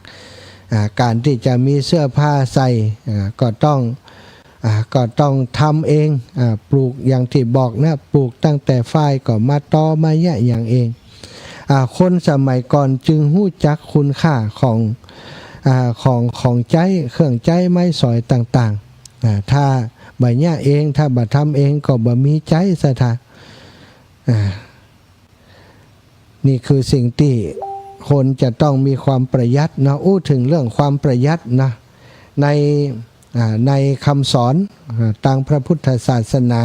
การที่จะมีเสื้อผ้าใส่ก็ต้องทำเองปลูกอย่างที่บอกนะปลูกตั้งแต่ฝ้ายก็มาตอมาแยะอย่างเองคนสมัยก่อนจึงรู้จักคุณค่าของใจเครื่องใจไม้สอยต่างๆถ้าบ่แยะเองถ้าบ่ทำเองก็บ่มีใจสถานนี่คือสิ่งที่คนจะต้องมีความประหยัดนะอู้ถึงเรื่องความประหยัดนะในคำสอนทางพระพุทธศาสนา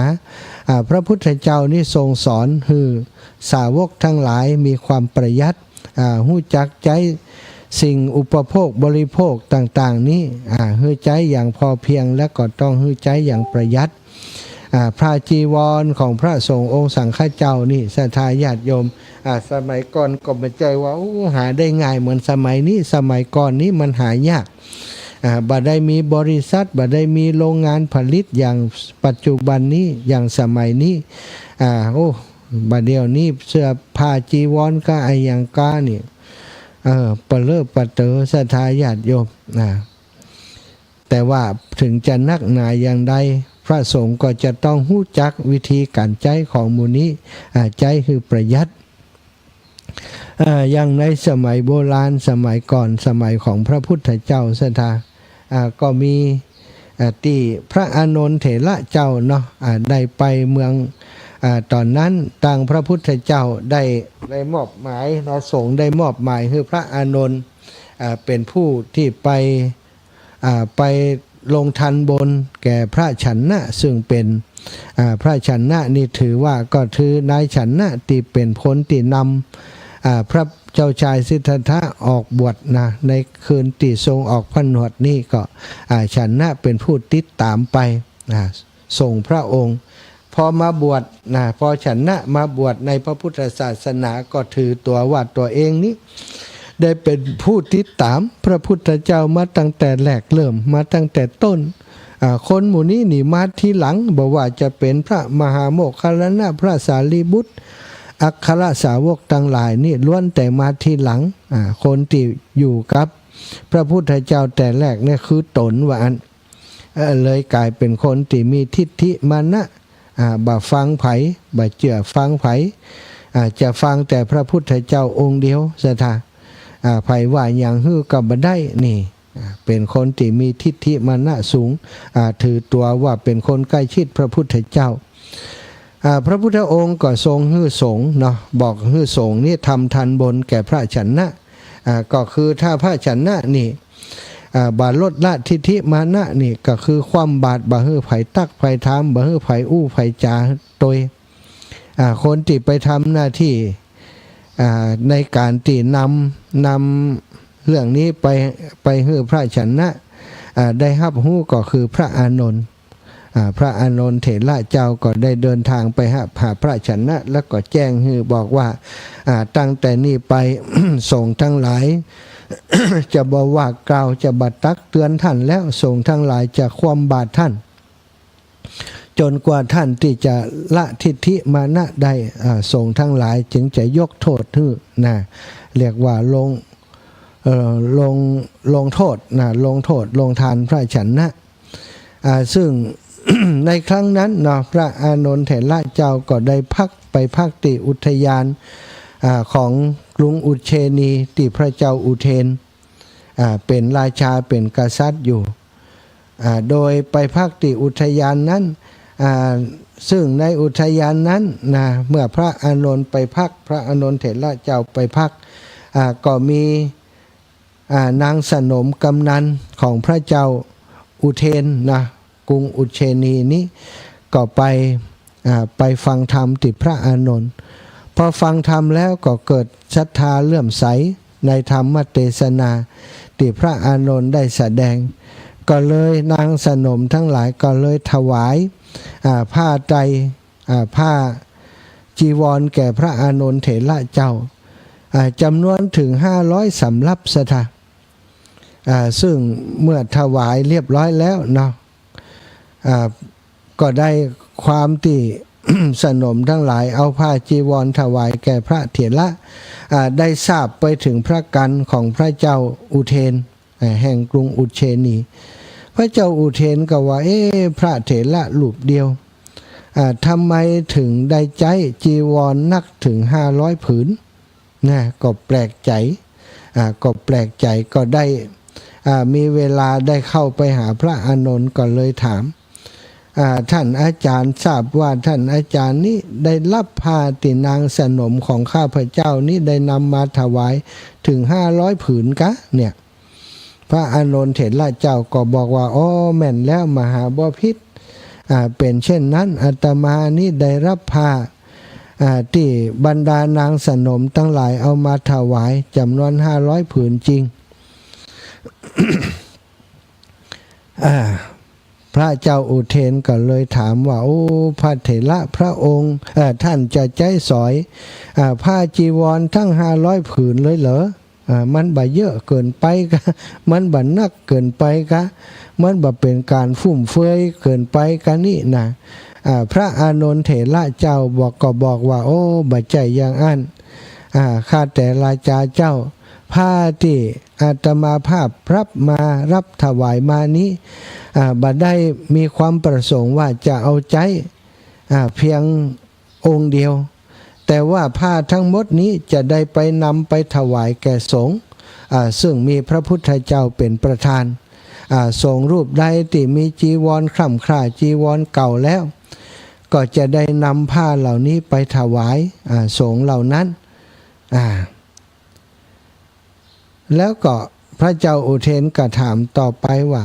พระพุทธเจ้านี่ทรงสอนให้สาวกทั้งหลายมีความประหยัดรู้จักใจสิ่งอุปโภคบริโภคต่างๆนี้ให้ใจอย่างพอเพียงและก็ต้องให้ใจอย่างประหยัดพระจีวรของพระสงฆ์องค์สังฆเจ้านี่ศรัทธาญาติโยมสมัยก่อนก็ไม่ใจว่าหาได้ง่ายเหมือนสมัยนี้สมัยก่อนนี้มันหายากบ่ได้มีบริษัทบ่ได้มีโรงงานผลิตอย่างปัจจุบันนี้อย่างสมัยนี้บัดเดียวนี้เสื้อผ้าจีวรก็ไออย่างก้านี่ปะเลอะปะเตอศรัทธาญาติโยมแต่ว่าถึงจะนักหนาอย่างใดพระสงฆ์ก็จะต้องรู้จักวิธีการใจของหมู่นี้ใจคือประหยัดอย่างในสมัยโบราณสมัยก่อนสมัยของพระพุทธเจ้าศรัทธาก็มี ที่พระอานนท์เถระเจ้าเนาะได้ไปเมืองตอนนั้นทางพระพุทธเจ้าได้มอบหมายเนาะสงฆ์ได้มอบหมายให้พระอานนท์เป็นผู้ที่ไปลงทันบนแก่พระฉันนะซึ่งเป็นพระฉันนะนี่ถือว่าก็ถือนายฉันนะที่เป็นคนที่นำพระเจ้าชายสิทธัตถะออกบวชนะในคืนที่ทรงออกผนวดนี่ก็ฉันนะเป็นผู้ติดตามไปส่งพระองค์พอมาบวชพอฉันนะมาบวชในพระพุทธศาสนาก็ถือตัวว่าตัวเองนี้ได้เป็นผู้ติดตามพระพุทธเจ้ามาตั้งแต่แรกเริ่มมาตั้งแต่ต้นคนหมู่นี้หนีมาทีหลังบอกว่าจะเป็นพระมหาโมคคัลลานะพระสารีบุตรอัครสาวกทั้งหลายนี่ล้วนแต่มาทีหลังคนที่อยู่กับพระพุทธเจ้าแต่แรกเนี่ยคือตนว่าอันเลยกลายเป็นคนที่มีทิฏฐิมานะบ่ฟังไผบ่เชื่อฟังไผจะฟังแต่พระพุทธเจ้าองค์เดียวซะท่าไผว่าอย่างฮื้อก็บ่ได้นี่เป็นคนที่มีทิฏฐิมานะสูงถือตัวว่าเป็นคนใกล้ชิดพระพุทธเจ้าพระพุทธองค์ก็ทรงฮื้อสงฆ์เนาะบอกฮื้อสงฆ์นี่ทำทันบนแก่พระฉันนะก็คือถ้าพระฉันนะนี่บาลดละทิฏฐิมานะนี่ก็คือความบาดบ่ฮื้อไผตักไผถามบ่ฮื้อไผอู้ไผจาโดยคนที่ไปทำหน้าที่ในการที่นำเรื่องนี้ไปฮื้อพระฉันนะได้รับรู้ก็คือพระอานนท์พระอานนท์เถระเจ้าก็ได้เดินทางไปหาพระฉันนะแล้วก็แจ้งฮื้อบอกว่าตั้งแต่นี้ไป สงฆ์ทั้งหลาย จะบอกว่ากล่าวจะบัดตักเตือนท่านแล้วสงฆ์ทั้งหลายจะความบาดท่านจนกว่าท่านที่จะละทิฏฐิมานะได้สงฆ์ทั้งหลายจึงจะยกโทษฮื้อนะเรียกว่าลงโทษนะลงโทษลงทานพระฉันนะซึ่ง ในครั้งนั้นเนาะพระอานนท์เถระเจ้าก็ได้ไปพักที่อุทยานของกรุงอุเชนีที่พระเจ้าอุเทนเป็นราชาเป็นกษัตริย์อยู่โดยไปพักที่อุทยานนั้นซึ่งในอุทยานนั้นนะเมื่อพระอานนท์ไปพักพระอานนท์เถระเจ้าไปพักก็มีนางสนมกำนันของพระเจ้าอุเทนนะกรุงอุเชนีนี้ก็ไปฟังธรรมที่พระอานนท์พอฟังธรรมแล้วก็เกิดศรัทธาเลื่อมใสในธรรมเทศนาที่พระอานนท์ได้แสดงก็เลยนางสนมทั้งหลายก็เลยถวายผ้าไตรผ้าจีวรแก่พระอานนท์เถระเจ้าจำนวนถึง500สำรับสถาซึ่งเมื่อถวายเรียบร้อยแล้วเนาะก็ได้ความที่ สนมทั้งหลายเอาผ้าจีวรถวายแก่พระเถระได้ทราบไปถึงพระกันของพระเจ้าอุเทนแห่งกรุงอุเชนีพระเจ้าอุเทนก็ว่าพระเถระรูปเดียวทำไมถึงได้ใจจีวรนักถึง500ผืนนะก็แปลกใจก็ได้มีเวลาได้เข้าไปหาพระอานนท์ก็เลยถามท่านอาจารย์ทราบว่าท่านอาจารย์นี้ได้รับผ้าตินางสนมของข้าพเจ้านี้ได้นำมาถวายถึง500ผืนกะเนี่ยพระอานนท์เถระเจ้าก็บอกว่าอ๋อแม่นแล้วมหาบพิตรเป็นเช่นนั้นอาตมานี้ได้รับผ้าที่บรรดานางสนมทั้งหลายเอามาถวายจำนวน500ผืนจริง พระเจ้าอุเทนก็เลยถามว่าโอ้พระเถระพระองค์ท่านจะใจสอยผ้าจีวรทั้ง500ผืนเลยเหรอมันบ่เยอะเกินไปกะมันบ่นักเกินไปกะมันบ่เป็นการฟุ่มเฟือยเกินไปกะนี่นะพระอานนท์เถระเจ้าบอกว่าโอ้บ่ใจอย่างอันข้าแต่ราชาเจ้าผ้าที่อาตมาภาพรับถวายมานี้บ่ได้มีความประสงค์ว่าจะเอาใจเพียงองค์เดียวแต่ว่าผ้าทั้งหมดนี้จะได้ไปนำไปถวายแก่สงฆ์ซึ่งมีพระพุทธเจ้าเป็นประธาน สงฆ์รูปใดที่มีจีวรคร่ำคร่าจีวรเก่าแล้ว ก็จะได้นำผ้าเหล่านี้ไปถวายสงฆ์เหล่านั้นแล้วก็พระเจ้าอุเทนก็ถามต่อไปว่า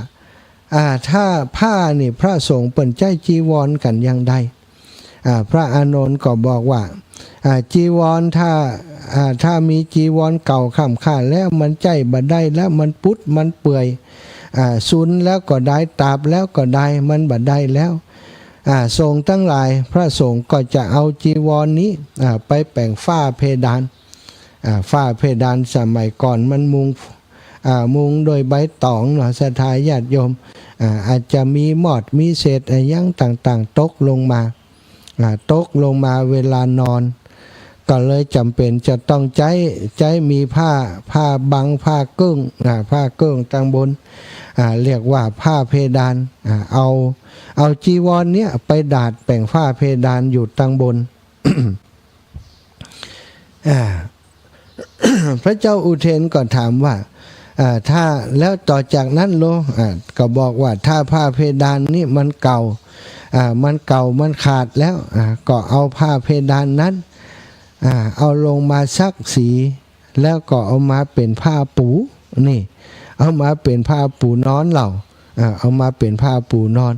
ถ้าผ้านี่พระสงฆ์เปิ่นใจจีวรกันอย่างใดพระอานนท์ก็บอกว่าจีวรถ้ามีจีวรเก่าค่ำค่าแล้วมันใจบ่ได้แล้วมันปุดมันเปื่อยซุนแล้วก็ได้ตาบแล้วก็ได้มันบ่ได้แล้วสงฆ์ทั้งหลายพระสงฆ์ก็จะเอาจีวรนี้ไปแปลงฝ้าเพดานฝ้าเพดานสมัยก่อนมันมุงโดยใบตองเนาะศรัทธาญาติโยมอาจจะมีหมอดมีเศษอะไรยังต่างๆตกลงมาเวลานอนก็เลยจำเป็นจะต้องใจมีผ้าบังผ้าเกิ้งตั้งบนเรียกว่าผ้าเพดานเอาจีวรเนี้ยไปดาดแปลงผ้าเพดานอยู่ตั้งบน พระเจ้าอุเทนก็ถามว่าถ้าแล้วต่อจากนั้นก็บอกว่าถ้าผ้าเพดานนี่มันเก่ามันขาดแล้วก็เอาผ้าเพดานนั้นเอาลงมาซักสีแล้วก็เอามาเป็นผ้าปูนี่เอามาเป็นผ้าปูนอนเหล่าเอามาเป็นผ้าปูนอน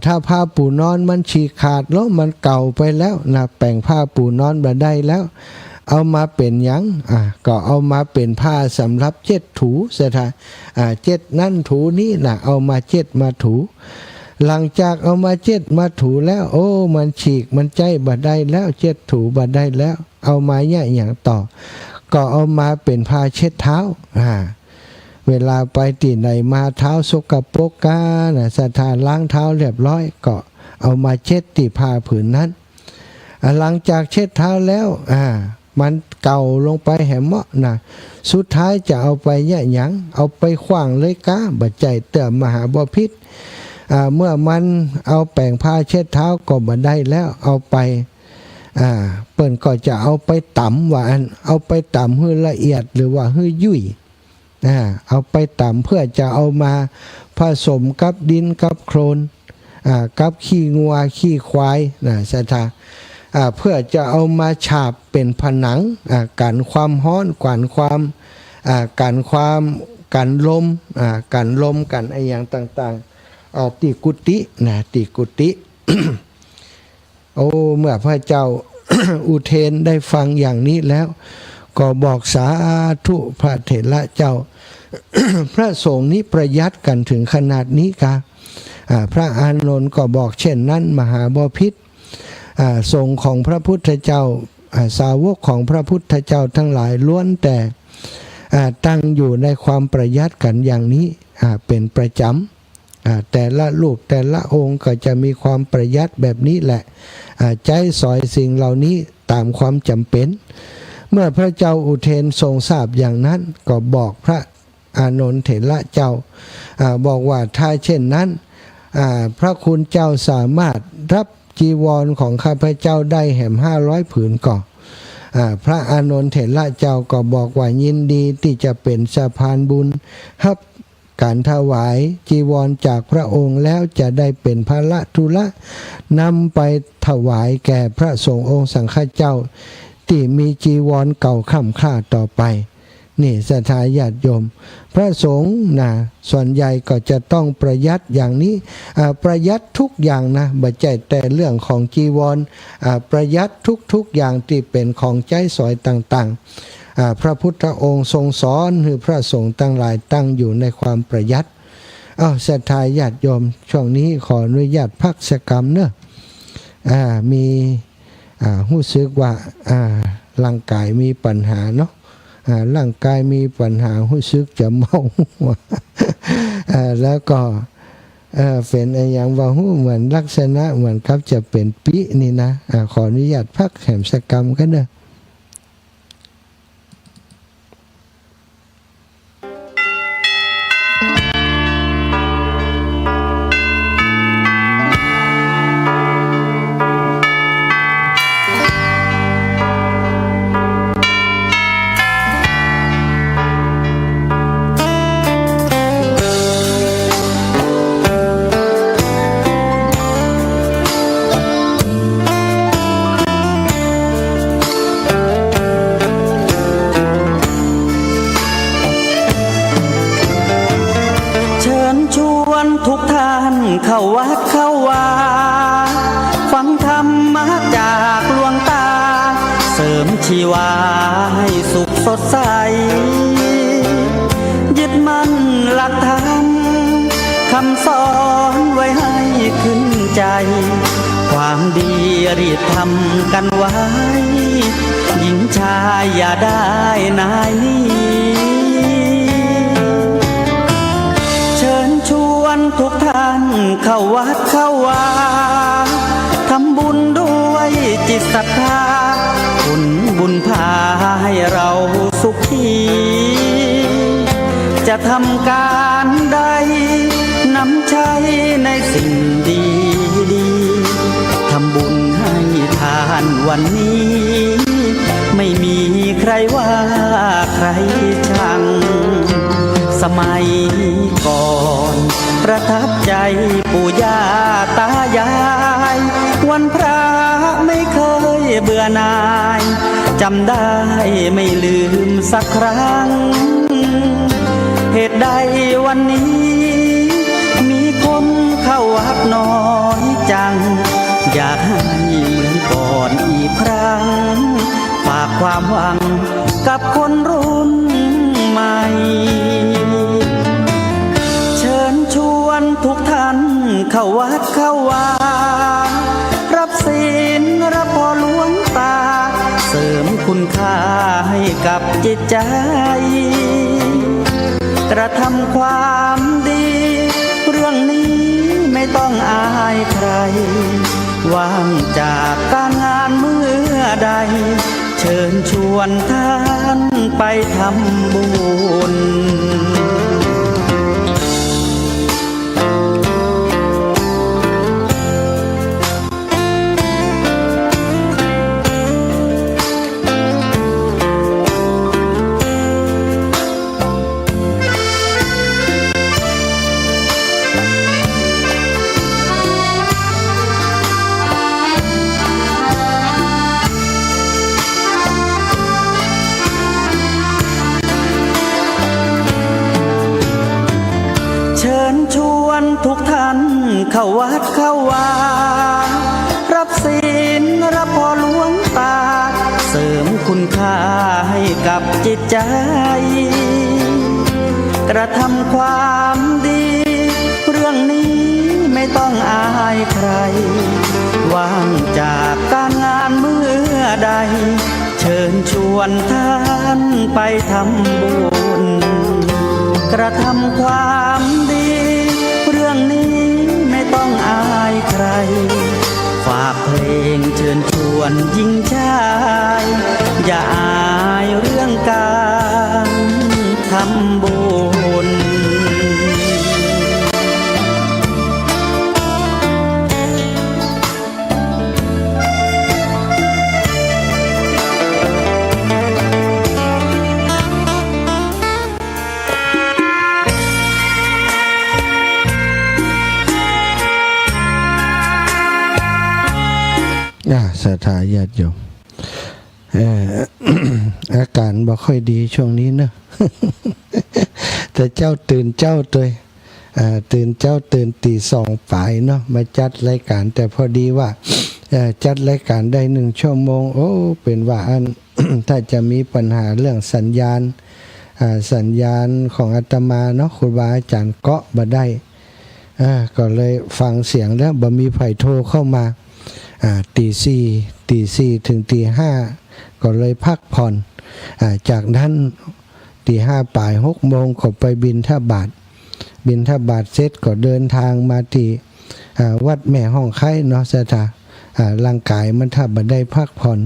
ถ้าผ้าปูนอนมันฉีกขาดแล้วมันเก่าไปแล้วนะแปลงผ้าปูนอนมาได้แล้วเอามาเป็นหยังก็เอามาเป็นผ้าสำหรับเจ็ดถูสถานเจ็ดนั่นถูนี้นะเอามาเจ็ดมาถูหลังจากเอามาเจ็ดมาถูแล้วโอ้มันฉีกมันใจบ่ได้แล้วเจ็ดถูบ่ได้แล้วเอามาเนี่ยอย่างต่อก็เอามาเป็นผ้าเช็ดเท้าเวลาไปที่ไหนมาเท้าสกปรกสถานล้างเท้าเรียบร้อยก็เอามาเช็ดที่ผ้าผืนนั้นหลังจากเช็ดเท้าแล้วมันเก่าลงไปแหมเหมาะนะสุดท้ายจะเอาไปเนี่ยหยังเอาไปขว้างเลยก้าบัดใจเตื่อมหาบพิษเมื่อมันเอาแปรงผ้าเช็ดเท้าก็บ่ได้แล้วเอาไปเปิ้นก็จะเอาไปตำว่าเอาไปตำให้ละเอียดหรือว่าให้ยุ่ยเอาไปตำเพื่อจะเอามาผสมกับดินกับโคลนกับขี้งัวขี้ควายสถาเพื่อจะเอามาฉาบเป็นผนังกันความร้อนกันลมกันไอ้อย่างต่างๆติกุติติกุติ โอ้เมื่อพระเจ้า อุเทนได้ฟังอย่างนี้แล้วก็บอกสาธุพระเถระเจ้า พระสงฆ์นี้ประหยัดกันถึงขนาดนี้กะพระอานนท์ก็บอกเช่นนั้นมหาบพิตรสงฆ์ของพระพุทธเจ้าสาวกของพระพุทธเจ้าทั้งหลายล้วนแต่ตั้งอยู่ในความประหยัดกันอย่างนี้เป็นประจำแต่ละลูกแต่ละองค์ก็จะมีความประหยัดแบบนี้แหละใจสอยสิ่งเหล่านี้ตามความจำเป็นเมื่อพระเจ้าอุเทนทรงทราบอย่างนั้นก็บอกพระอานนท์เถระเจ้าบอกว่าถ้าเช่นนั้นพระคุณเจ้าสามารถรับจีวรของข้าพเจ้าได้แหม500 ผืนก่อนพระอานนท์เถระเจ้าก็บอกว่ายินดีที่จะเป็นสะพานบุญรับการถวายจีวรจากพระองค์แล้วจะได้เป็นภาระธุระนำไปถวายแก่พระสงฆ์องค์สังฆเจ้าที่มีจีวรเก่าคร่ำคร่าต่อไปนี่ศรัทธาญาติโยมพระสงฆ์ส่วนใหญ่ก็จะต้องประหยัดอย่างนี้ประหยัดทุกอย่างบ่ใช่แต่เรื่องของจีวรประหยัดทุกอย่างที่เป็นของใจสอยต่างๆพระพุทธองค์ทรงสอนให้พระสงฆ์ทั้งหลายตั้งอยู่ในความประหยัดศรัทธาญาติโยมช่วงนี้ขออนุญาตพักสักกรรมมีรู้สึกว่าร่างกายมีปัญหาเนาะร่างกายมีปัญหารู้สึกจะเมาแล้วก็เป็นอย่างว่าเหมือนลักษณะเหมือนกับจะเป็นปีนี่นะขออนุญาตพักแหมสกรรมกันเด้อ เข้าวัดเข้าวาฟังธรรมะจากหลวงตาเสริมชีวาให้สุขสดใสยึดมั่นหลักธรรมคำสอนไว้ให้ขึ้นใจความดีรีบทำกันไว้หญิงชายอย่าได้นายนี้เชิญชวนทุกท่านเข้าวัดเข้าวาทำบุญด้วยจิตศรัทธาบุญพาให้เราสุขีจะทำการใดนำใช้ในสิ่งดีทำบุญให้ทานวันนี้ไม่มีใครว่าใครชังสมัยก่อนประทับใจปู่ย่าตายายวันพระไม่เคยเบื่อหน่ายจำได้ไม่ลืมสักครั้งเหตุใดวันนี้มีคนเข้าวัดน้อยจังอยากให้เหมือนก่อนอีกครั้งฝากความหวังกับคนรุ่นใหม่เชิญชวนทุกท่านเข้าวัดเข้าวารับศีลรับพรหลวงตาเสริมคุณค่าให้กับจิตใจกระทำความดีเรื่องนี้ไม่ต้องอายใครว่างจากการงานเมื่อใดเชิญชวนท่านไปทำบุญทุกท่านเข้าวัดเข้าวารับศีลรับพรหลวงตาเสริมคุณค่าให้กับจิตใจกระทำความดีเรื่องนี้ไม่ต้องอายใครว่างจากการงานเมื่อใดเชิญชวนท่านไปทำบุญกระทำความดีเรื่องนี้ไม่ต้องอายใครฝากเพลงเชิญชวนหญิงชายอย่าอายเรื่องการทำบุญศรัทธาญาติโยมอาการบ่ค่อยดีช่วงนี้เนอะแต่เจ้าตื่นตีสองฝ่ายเนาะมาจัดรายการแต่พอดีว่าจัดรายการได้1 ชั่วโมงโอ้เป็นว่าอัน ถ้าจะมีปัญหาเรื่องสัญญาณของอาตมาเนาะครูบาอาจารย์เกาะบ่ได้ก็เลยฟังเสียงแล้วบ่มีไผโทรเข้ามาตีสี่ถึงตี 5ก็เลยพักผ่อนจากนั้นตี 5บ่าย 6 โมงก็ไปบิณฑบาตเสร็จก็เดินทางมาที่วัดแม่ห้องไข่เนาะสถาร่างกายมันถ้าบ่ได้พักผ่อน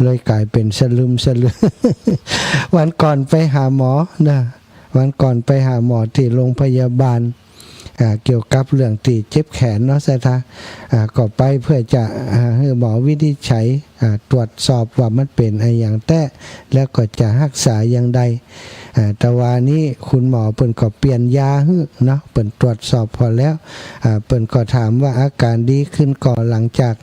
เลยกลายเป็นสลึม วันก่อนไปหาหมอนะที่โรงพยาบาลเกี่ยวกับเรื่องตีเจ็บแขนเนาะสถาก็ไปเพื่อจะให้หมอวินิจฉัยตรวจสอบว่ามันเป็นอะไรอย่างแท้แล้วก็จะรักษาอย่างใดแต่ว่านี้คุณหมอเปิ่นก็เปลี่ยนยาเนาะเปิ่นตรวจสอบพอแล้วเปิ่นก็ถามว่าอาการดีขึ้นก่อนหลังจาก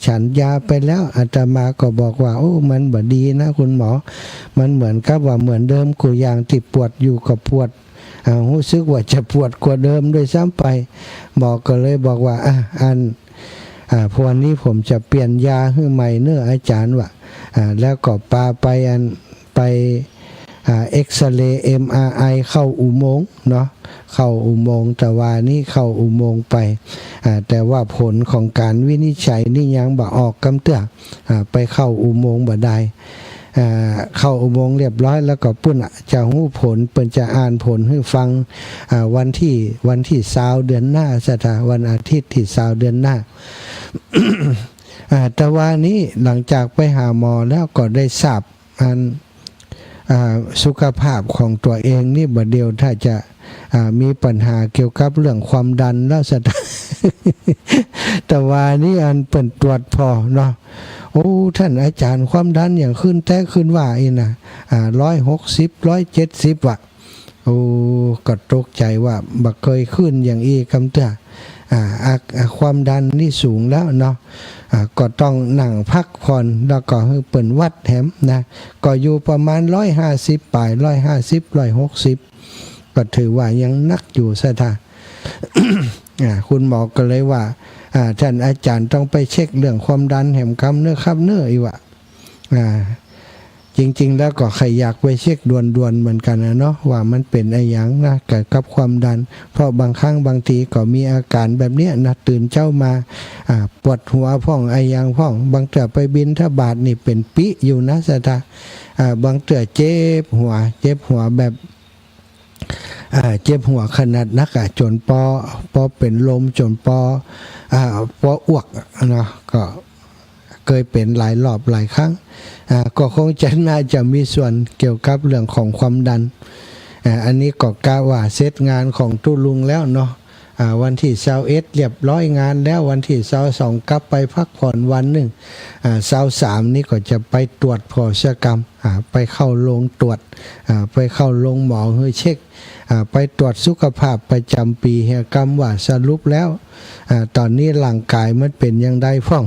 ฉันยาไปแล้วอาตมาก็บอกว่าโอ้มันบ่ดีนะคุณหมอมันเหมือนกับว่าเหมือนเดิมกูอย่างที่ปวดอยู่กับปวด รู้สึกว่าจะปวดกว่าเดิมด้วยซ้ำไปหมอก็เลยบอกว่าพวันนี้ผมจะเปลี่ยนยาให้ใหม่เนื้ออาจารย์ว่ะแล้วก็ปาไปเอ็กซเรย์ MRI เข้าอุโมงค์เนาะเข้าอุโมงค์แต่ว่านี่เข้าอุโมงค์ไปแต่ว่าผลของการวินิจฉัยนี่ยังบ่ออกกำเตื้อไปเข้าอุโมงค์บ่ได้เข้าอุโมงค์เรียบร้อยแล้วก็ปุ่นจะหู้ผลเปิ้นจะอ่านผลให้ฟังวันที่20เดือนหน้าวันอาทิตย์ที่20เดือนหน้า แต่ว่านี้หลังจากไปหาหมอแล้วก็ได้ทราบสุขภาพของตัวเองนี่บ่เดียวถ้าจะมีปัญหาเกี่ยวกับเรื่องความดันแล้วแต่ว่านี่อันเปิ่นตรวจพอเนาะโอ้ท่านอาจารย์ความดันอย่างขึ้นแต่ขึ้นว่าอีนะ160 170ว่ะโอ้ก็ตกใจว่าบ่เคยขึ้นอย่างอีคำเตื้อความดันนี่สูงแล้วเนาะก็ต้องนั่งพักผ่อนแล้วก็ให้เปิ่นวัดแถมนะก็อยู่ประมาณ150ปลาย150 160ก็ถือว่ายังนักอยู่ซะท่า คุณหมอก็เลยว่าท่านอาจารย์ต้องไปเช็คเรื่องความดันแหมคำเนื้อครับเนื้ออีกว่ะจริงๆแล้วก็ใครอยากไปเช็คด่วนๆเหมือนกันนะเนาะว่ามันเป็นอะไรอย่างนะเกี่ยวกับความดันเพราะบางครั้งบางทีก็มีอาการแบบเนี้ยนะตื่นเช้ามาปวดหัวพ่องไออย่างพ่องบางเตือไปบินทบาทนี่เป็นปิอยู่นะสตาบางเตือเจ็บหัวแบบเจ็บหัวขนาดนักจนปอเป็นลมจนปออ้วกนะก็เคยเป็นหลายรอบหลายครั้งก็คงจะน่าจะมีส่วนเกี่ยวกับเรื่องของความดันอันนี้ก็กะว่าเสร็จงานของตู้ลุงแล้วเนาะวันที่21เรียบร้อยงานแล้ววันที่22กลับไปพักผ่อนวันหนึ่ง23นี่ก็จะไปตรวจโภชกรรมไปเข้าโรงตรวจไปเข้าโรงหมอเพื่อเช็คไปตรวจสุขภาพประจำปีเฮียกรรมว่าสรุปแล้วตอนนี้ร่างกายมันเป็นยังไงพ่อง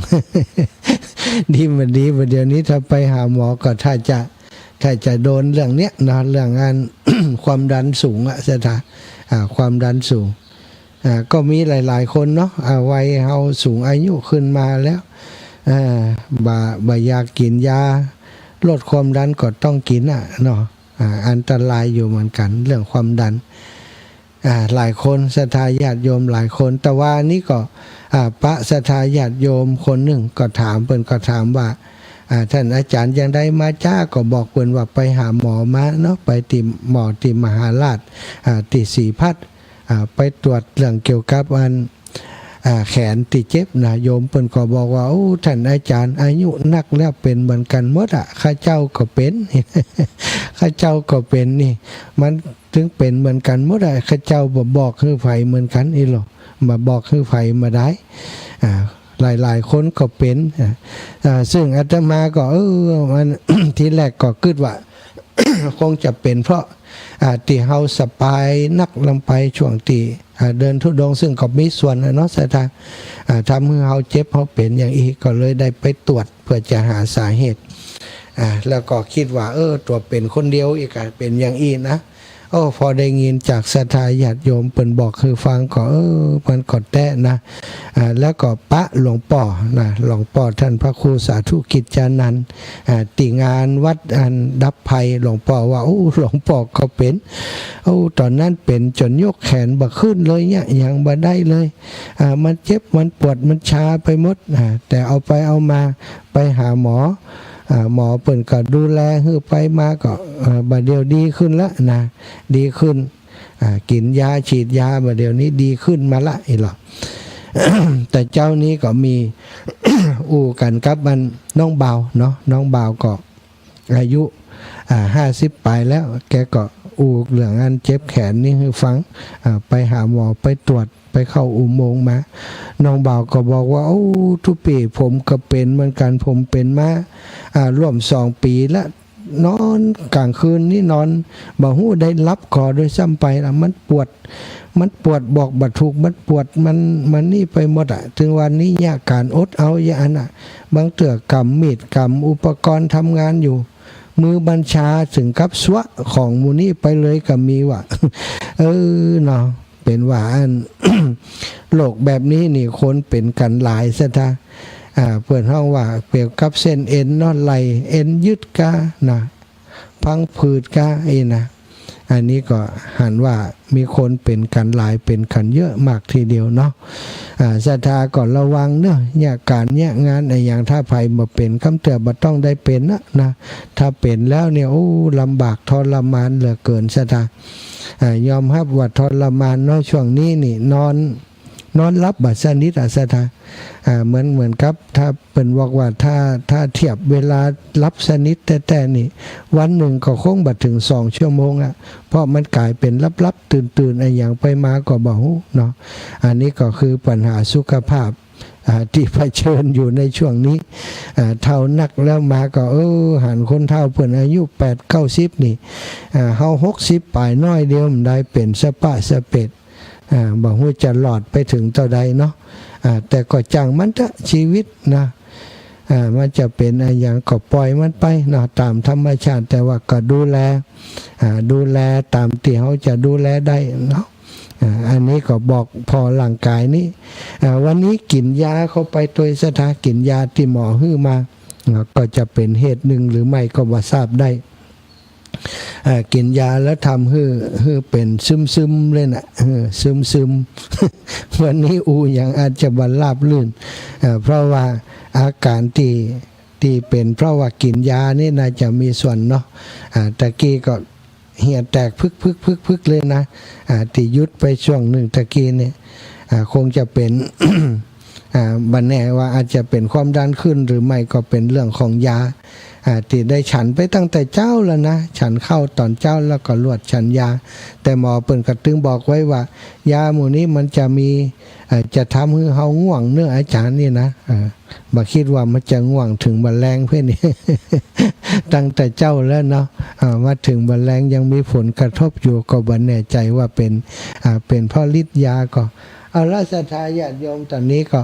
ดีมันดีเดี๋ยวนี้ถ้าไปหาหมอก็ถ้าจะโดนเรื่องเนี้ยนะเรื่องงาน ความดันสูงความดันสูงก็มีหลายๆคนเนาะวัยเฮาสูงอายุขึ้นมาแล้วบ่อยากกินยาลดความดันก็ต้องกินเนาะอันตรายอยู่เหมือนกันเรื่องความดันหลายคนศรัทธาญาติโยมหลายคนแต่ว่านี่ก็พระศรัทธาญาติโยมคนหนึ่งก็ถามว่าท่านอาจารย์ยังได้มาจ้าก็บอกเพิ่นว่าไปหาหมอมาเนาะไปติหมอติมหาราชติศรีพัฒน์ไปตรวจเรื่องเกี่ยวกับแขนติเจ็บนะโยมเพิ่นก็บอกว่าโอ้ท่านอาจารย์อายุนักแล้วเป็นเหมือนกันหมดข้าเจ้าก็เป็น ข้าเจ้าก็เป็นนี่มันถึงเป็นเหมือนกันหมดข้าเจ้าบอกคือไผเหมือนกันอีหรอมาบอกคือไผมาได้หลายๆคนก็เป็นซึ่งอาตมาก็มัน ทีแรกก็คิดว่า คงจะเป็นเพราะที่เฮาสบายนักลำไปช่วงที่เดินธุดงค์ซึ่งก็มีส่วนเนาะสถานทำให้เฮาเจ็บเฮาเป็นอย่างอีกก็เลยได้ไปตรวจเพื่อจะหาสาเหตุแล้วก็คิดว่าตัวเป็นคนเดียวอีกเป็นอย่างอีนะพอได้ยินจากศรัทธาญาติโยมเปิ้นบอกคือฟังก็มันก็แต้นะแล้วก็ปะหลวงป่อนะหลวงป่อท่านพระครูสาธุกิจจานันท์ติงานวัดดับภัยหลวงป่อว่าหลวงป่อก็เป็นตอนนั้นเป็นจนยกแขนบ่ขึ้นเลยเนี่ยยังบ่ได้เลยมันเจ็บมันปวดมันชาไปหมดแต่เอาไปเอามาไปหาหมอเปิ่นก็ดูแลให้ไปมาก็บัดเดียวดีขึ้นแล้วนะดีขึ้นกินยาฉีดยาบัดเดียวนี้ดีขึ้นมาละอีหรอ แต่เจ้านี้ก็มี อู้กันกับมันน้องเบาเนาะน้องเบาก็อายุ50ปลายแล้วแกก็อู้เรื่องอันเจ็บแขนนี่ให้ฟังไปหาหมอไปตรวจไปเข้าอุโมงค์มาน้องบ่าวก็บอกว่าทุกปีผมก็เป็นเหมือนกันผมเป็นมาร่วม2 ปีแล้วนอนกลางคืนนี่นอนบ่ฮู้ได้รับคอด้วยซ้ำไปละมันปวดบอกบ่ถูกมันปวดมันนี่ไปหมดถึงวันนี้ยากการอดเอาอย่างนั้นบางเถื่อกำมีดกำอุปกรณ์ทำงานอยู่มือบัญชาถึงกับสวะของมูนี่ไปเลยก็มีว่ะ เนาะเป็นว่าอัน โรคแบบนี้นี่คนเป็นกันหลายซะท่าเปิดห้องว่าเปรียบกับเส้นเอ็นนอนไหลเอ็นยึดกานะพังผืดกานะอันนี้ก็หันว่ามีคนเป็นกันหลายเป็นกันเยอะมากทีเดียวเนาะศรัทธาก่อนระวังเนอะเนี่ยการเนี่ยงานอย่างถ้าภัยมาเป็นคำเตือนบ่ต้องได้เป็นนะถ้าเป็นแล้วเนี่ยโอ้ลำบากทรมานเหลือเกินศรัทธายอมรับว่าทรมานเนาะช่วงนี้นี่นอนรับบัดสนิทศรัทธาเหมือนครับถ้าเป็นบอกว่าถ้าเทียบเวลารับสนิทแต่นี่วันหนึ่งก็คงบัดถึง2 ชั่วโมงเพราะมันกลายเป็นลับๆตื่นๆอย่างไปมาก็บ่ฮู้เนาะอันนี้ก็คือปัญหาสุขภาพที่เผชิญอยู่ในช่วงนี้เท่านักแล้วมาก็หันคนเท่าเพิ่นอายุ8-90นี่เฮา60ปลายน้อยเดียวมันได้เป็นสปะสะเป็ดบอกว่าจะหลอดไปถึงต่อใดเนาะแต่ก็จังมันจะชีวิตนะมันจะเป็นอย่างก็ปล่อยมันไปเนาะตามธรรมชาติแต่ว่าก็ดูแลตามที่เขาจะดูแลได้เนาะอันนี้ก็บอกพอร่างกายนี้วันนี้กินยาเข้าไปโดยสถากินยาที่หมอฮื้อมาก็จะเป็นเหตุหนึ่งหรือไม่ก็ว่าทราบได้กินยาแล้วทำให้เป็นซึมเลยนะซึม วันนี้อย่างอาจจะบรรลับลื่นเพราะว่าอาการที่เป็นเพราะว่ากินยานี่น่าจะมีส่วนเนาะตะกี้ก็เหี่ยแตกพึกเลยนะที่ยุดไปช่วงหนึ่งตะกี้เนี่ยคงจะเป็น บันแน่ว่าอาจจะเป็นความดันขึ้นหรือไม่ก็เป็นเรื่องของยาที่ได้ฉันไปตั้งแต่เจ้าแล้วนะฉันเข้าตอนเจ้าแล้วก็ลวดฉันยาแต่หมอเปิ่นกระตึงบอกไว้ว่ายาหมู่นี้มันจะมีจะทำให้เฮาง่วงเนื้ออาจารย์นี่นะบ่คิดว่ามันจะง่วงถึงบันแรงเพื่อนนี่ ตั้งแต่เจ้าแล้วเนาะมาถึงบันแรงยังมีผลกระทบอยู่ก็บ่แน่ใจว่าเป็นเพราะฤทธิ์ยาก็เอาละศรัทธาญาติโยมตอนนี้ก็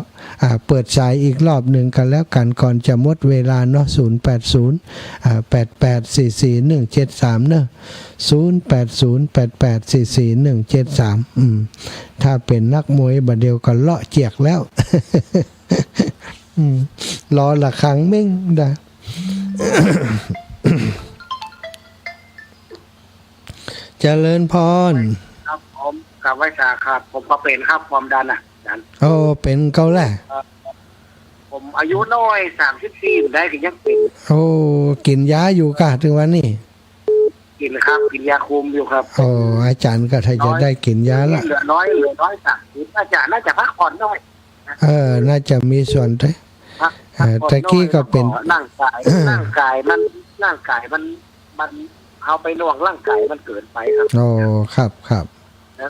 เปิดสายอีกรอบหนึ่งกันแล้วกันก่อนจะหมดเวลาเนาะ08088444173เนาะ08088444173ถ้าเป็นนักมวยบัดเดียวก็เลาะเจียกแล้ว รอละครั้งเม่งได้ เจริญพรครับผมกับไว้สาครับผมก็เป็นครับความดันดันเป็นเกาแหละผมอายุน้อย34ได้ก็ยังเป็นกินยาอยู่กะถึงวันนี้กินครับกินยาคุมอยู่ครับอาจารย์ก็ถ้าจะได้กินยาละเหลือน้อย30อาจารย์น่าจะพักผ่อนน้อยน่าจะมีส่วนด้วยตะกี้ก็เป็นร่างกายมันเอาไปน่วงร่างกายมันเกินไปครับครับ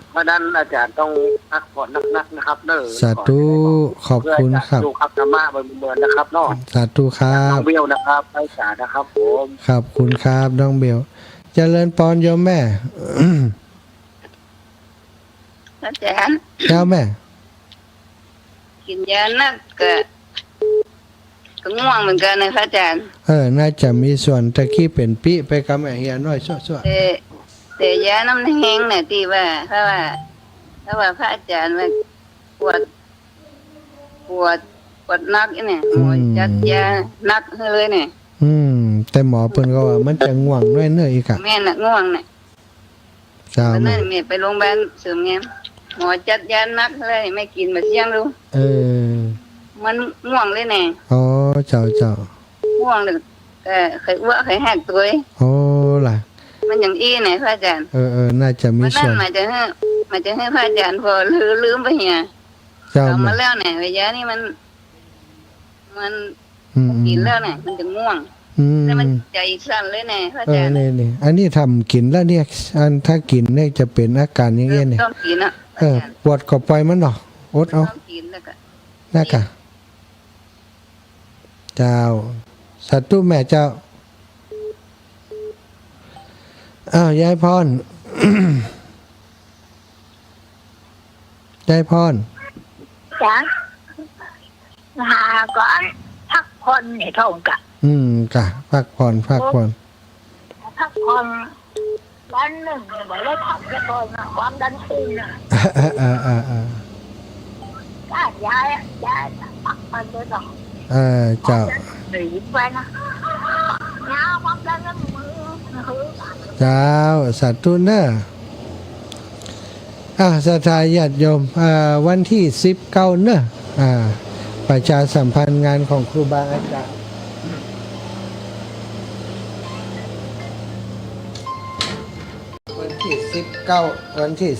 เพราะนั้นอาจารย์ต้องพักผ่อนนักๆนะครับสาธุขอบคุณครับดูครับธรรมะเหมือนนะครับเนาะสาธุครับน้องเบลนะครับไปสานะครับผมขอบคุณครับน้องเบลเจริญพรโยมแม่อาจารย์เจ้าแม่กินยานักก็ง่วงเหมือนกันนะพระอาจารย์น่าจะมีส่วนตะกี้เป็นปีไปกับแม่เฮียน้อยซั่วแต่ยาน้ำแห้งเนี่ยที่ว่าเพราะว่าพระอาจารย์ว่าปวดนักเนี่ยหมอจัดยานักเลยเนี่ยแต่หมอเพิ่นก็ว่ามันจะง่วงน้อยเนื้ออีกแม่น่ะง่วงเนี่ยนั่นแม่ไปโรงพยาบาลเสริมเงี้ยหมอจัดยานักเลยไม่กินมาเสี่ยงดูมันง่วงเลยเนี่ยเจ้าง่วงเลยแต่เคยอ้วกเคยแหกตัวล่ะมันอย่างอี้เนี่ยพระอาจารย์น่าจะมีส่วนมันจะให้พระอาจารย์พอลืมไปเหี่ยเอามาแล้วเนี่ยระยะนี้มันกินแล้วเนี่ยมันจะง่วงแล้วมันใจสั่นเลยเนี่ยพระอาจารย์นี่อันนี้ทำกินแล้วเนี่ยถ้ากินเนี่ยจะเป็นอาการอย่างเงี้ยเนี่ยต้องกินปวดก็ปล่อยมันเนาะอดเอาต้องกินแล้วก็น่ากะเจ้าสัตว์แม่เจ้ายายพร ยายพรจ้ะหาก่อนพักผ่อนนี่ท่องกะกะพักผ่อนพักผ่อน วันหนึ่งบอกว่าทำแค่ตอนน่ะความดันสูงน่ะก็ย้ายปักมันเลยหรอกเจ้าหนีไปนะย้ายความดันแล้วมือเจ้าสาธุเนอะศรัทธาญาติโยมวันที่19เนอะประชาสัมพันธ์งานของครูบาอาจารย์วันที่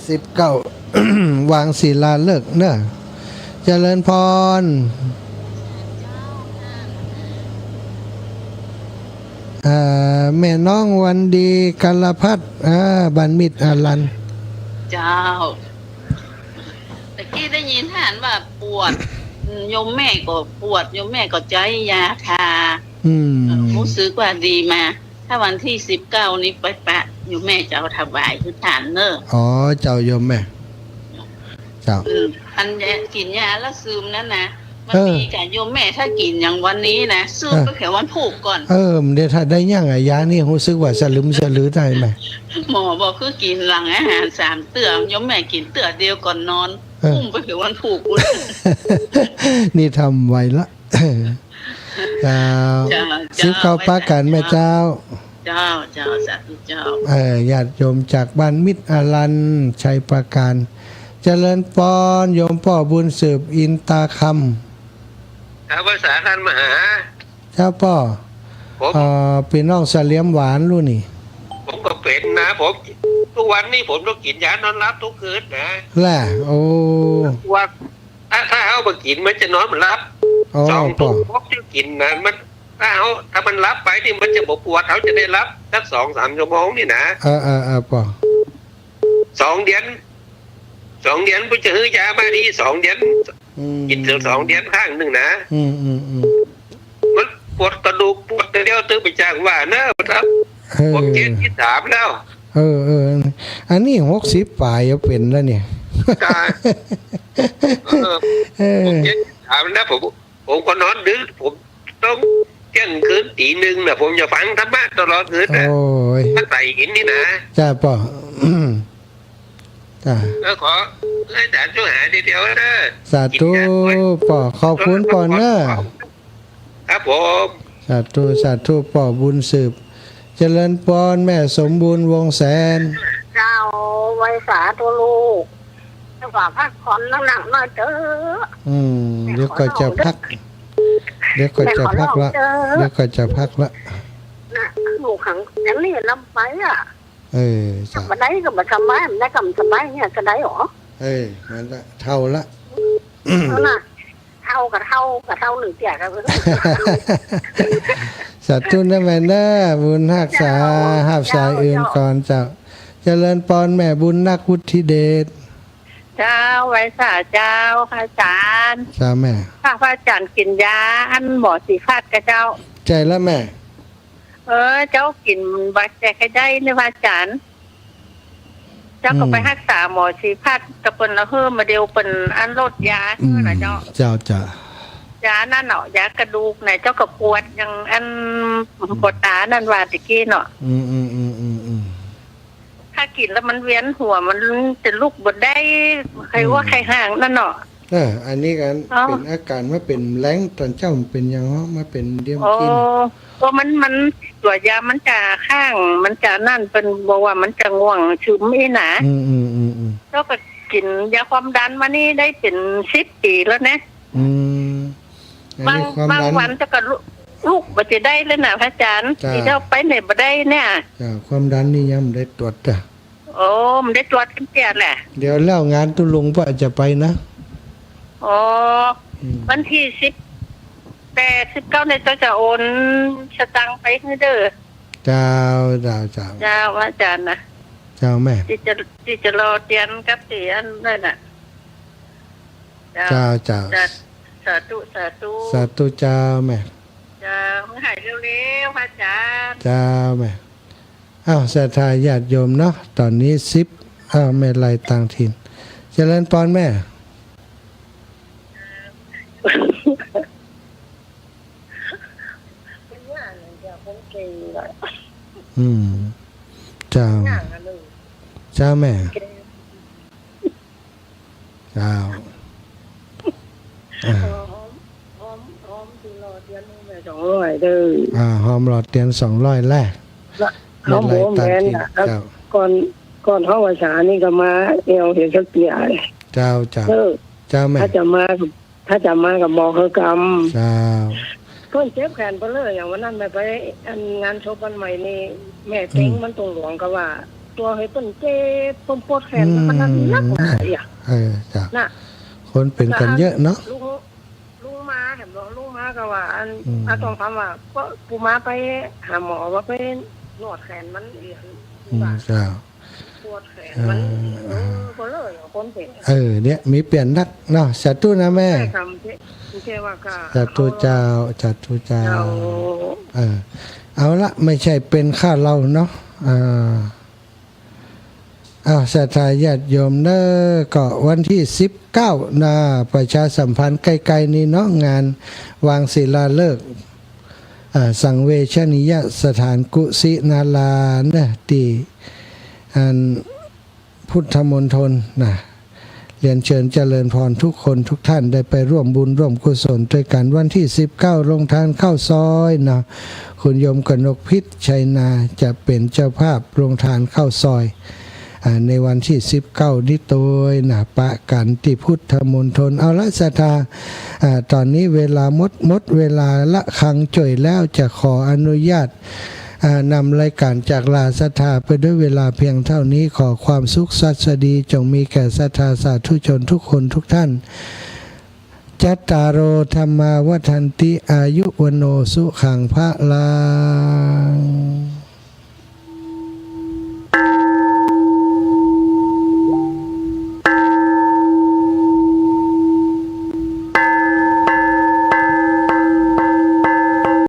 19 วางศิลาฤกษ์เนอะเจริญพรแม่น้องวันดีกัลพัฒน์บันมิตรอารันเจ้าตะกี้ได้ยินทหารว่าปวดโยมแม่ก็ปวดโยมแม่ก็ใจยาทารู้สึกว่าดีมาถ้าวันที่19นี้ไปปะโยมแม่จะเอาถวายคือฐานเนอะเจ้าโยมแม่เจ้าอันกินยาแล้วซึมนั่นนะมันมีกับโยมแม่ถ้ากินอย่างวันนี้นะซึมก็แค่วันผูกก่อนเดี๋ยวถ้าได้ย่างยานี่รู้สึกว่าสลึมสลือได้ไหมหมอบอกคือกินหลังอาหาร3เตื้อโยมแม่กินเตื้อเดียวก่อนนอนพุ่มไปถึงวันผูกนี่ทำไว้ละเจ้า19ป้ากันแม่เจ้าสาธุเจ้าญาติโยมจากบ้านมิตรอารันชัยประการเจริญปอนโยมพ่อบุญสืบอินตาคำครับภาษาท่านมหาเจ้าพ่อเป็นน้องเสลียมหวานรู้นี่ผมก็เป็นนะผมทุกวันนี้ผมต้องกินยานอนหลับทุกคืนนะแหละว่าถ้าเอาไปกินมันจะนอนมันหลับ2 ทุ่มผมจะกินนะมันถ้ามันรับไปนี่มันจะปวดเขาจะได้รับสัก2-3 ชั่วโมงนี่นะป่ะ2 เดือนผมจะซื้อยามาดี2 เดือนกิน2 เดือนข้างหนึ่งนะมันปวดกระดูกปวดเดียวตื้อไปจ้างว่านะครับผมเกณฑ์ที่3แล้วอันนี้60 ปลายเป็นแล้วเนี่ยผมเกณฑ์ที่3แล้วผมก็นอนดึกผมต้องเที่ยงคืนตี 1นะผมจะฟังธรรมะตลอดคืนนะตั้งแต่กินนี่นะจ้าป่ะขอให้อาจารย์ช่วยหาเดียวนะสาธุป่อขอบคุณป่อเนอะครับผมสาธุป่อบุญสืบเจริญพรแม่สมบูรณ์วงแสนเจ้าไว้สาตัวลูกจะฝากพักผ่อนหนักๆหน่อยเถอะเดี๋ยวก็จะพักละนะลูกขังอย่างนี้ลำไปมาได้ก็มาทำไมมันได้ก็สบายเนี่ยจะได้หรอมันละเท่าละเท่ากับเท่าหนึ่งเตี่ยกันสัตว์ทุนได้ไหมเนอะบุญหักษาหับสายอื่นก่อนเจริญปอนแม่บุญนักวุฒิเดชเจ้าไว้สาเจ้าพระอาจารย์แม่พระอาจารย์กินยาอันหมอสีฟาดกับเจ้าใจแล้วแม่เจ้ากินบัตรแจกให้ได้ในพระอาจารย์เจ้าก็ไปรักษาหมอสีฟาดกับเป็นละเฮือมาเดียวเป็นอันลดยานะเจ้ายานั่นเนาะยากระดูกไหนเจ้าก็ปวดอย่างอันปวดตานั่นว่าตะกี้เนาะถ้ากินแล้วมันเวียนหัวมันจะลุกบดได้ใครว่าใครห่างนั่นเนาะอันนี้กันเป็นอาการว่าเป็นแรงตอนเจ้าเป็นยังไงมาเป็นเดียมกินเพราะมันตัวยามันจะข้างมันจะนั่นเป็นบอกว่ามันจะง่วงชุ่มอีหนาแล้วก็กินยาความดันมานี่ได้เป็น10 ปีแล้วนะบางวันจะก็ลูกบ่จะได้เลยนะพระอาจารย์ที่เจ้าไปไหนบ่ได้เนี่ยความดันนี่ยังไม่ได้ตรวจจ้ะมันได้ตรวจกันแก่แหละเดี๋ยวแล้วงานตุลุงก็จะไปนะวันที่19เนี่ยเจ้าจะโอนสตังค์ไปให้เด้อเจ้าอาจารย์นะเจ้าแม่ที่จะรอเตียนกับเตียนนั่นน่ะเจ้าสาธุเจ้าแม่มึงหายเร็วๆพระอาจารย์เจ้าแม่ศรัทธาญาติโยมเนาะตอนนี้10แม่ไล่ต่างถิ่นเจริญพรแม่เจ้า เจ้าแม่เจ้าหอมที่รอเตียนแม่200เด้อหอมหลอดเตียน200แรกหอมแม่นน่ะก่อนเฮาว่าสานี่ก็มาเอวเห็นสักเปียเจ้าเจ้าแม่ถ้าจะมากับบอกเขากรรมเจ้าเพิ่นเจ็บแขนไปเลยอย่างวันนั้นไปงานศพวันใหม่นี่แม่เต็งมันตรงหลวงก็ว่าตัวให้เพิ่นเจ็บปวดแขนมันนักอ่ะจ้ะน่ะคนเป็นกันเยอะเนาะลุงมาเห็นบอกลุงมาก็ว่าอาต้องถามว่าก็ปูมาไปหาหมอว่าไปนวดแขนมันเอียนเจ้าปวดแขนมันก็เลยคนเป็นเนี่ยมีเปลี่ยนนักเนาะสาธุนะแม่สาธุเจ้าเอาละไม่ใช่เป็นข้าเราเนาะศรัทธาญาติโยมเนอก็วันที่19นะประชาสัมพันธ์ใกล้ๆนี้เนาะงานวางศิลาฤกษ์สังเวชนียสถานกุสินารานะที่พุทธมณฑลนะเรียนเชิญเจริญพรทุกคนทุกท่านได้ไปร่วมบุญร่วมกุศลด้วยกันวันที่19ลงทานเข้าซอยนะคุณโยมกนกพิษชัยนาจะเป็นเจ้าภาพลงทานเข้าซอยในวันที่19นี้โดยนะปะกันที่พุทธมณฑลเอาละศรัทธาตอนนี้เวลาหมดเวลาละครังจ่อยแล้วจะขออนุญาตนำรายการจากลาศรัทธาไปด้วยเวลาเพียงเท่านี้ขอความสุขสัสดีจงมีแก่ศรัทธาสาธุชนทุกคนทุกท่านจัตตารโอธรรมาวัฏันติอายุวโนสุขังพระลัง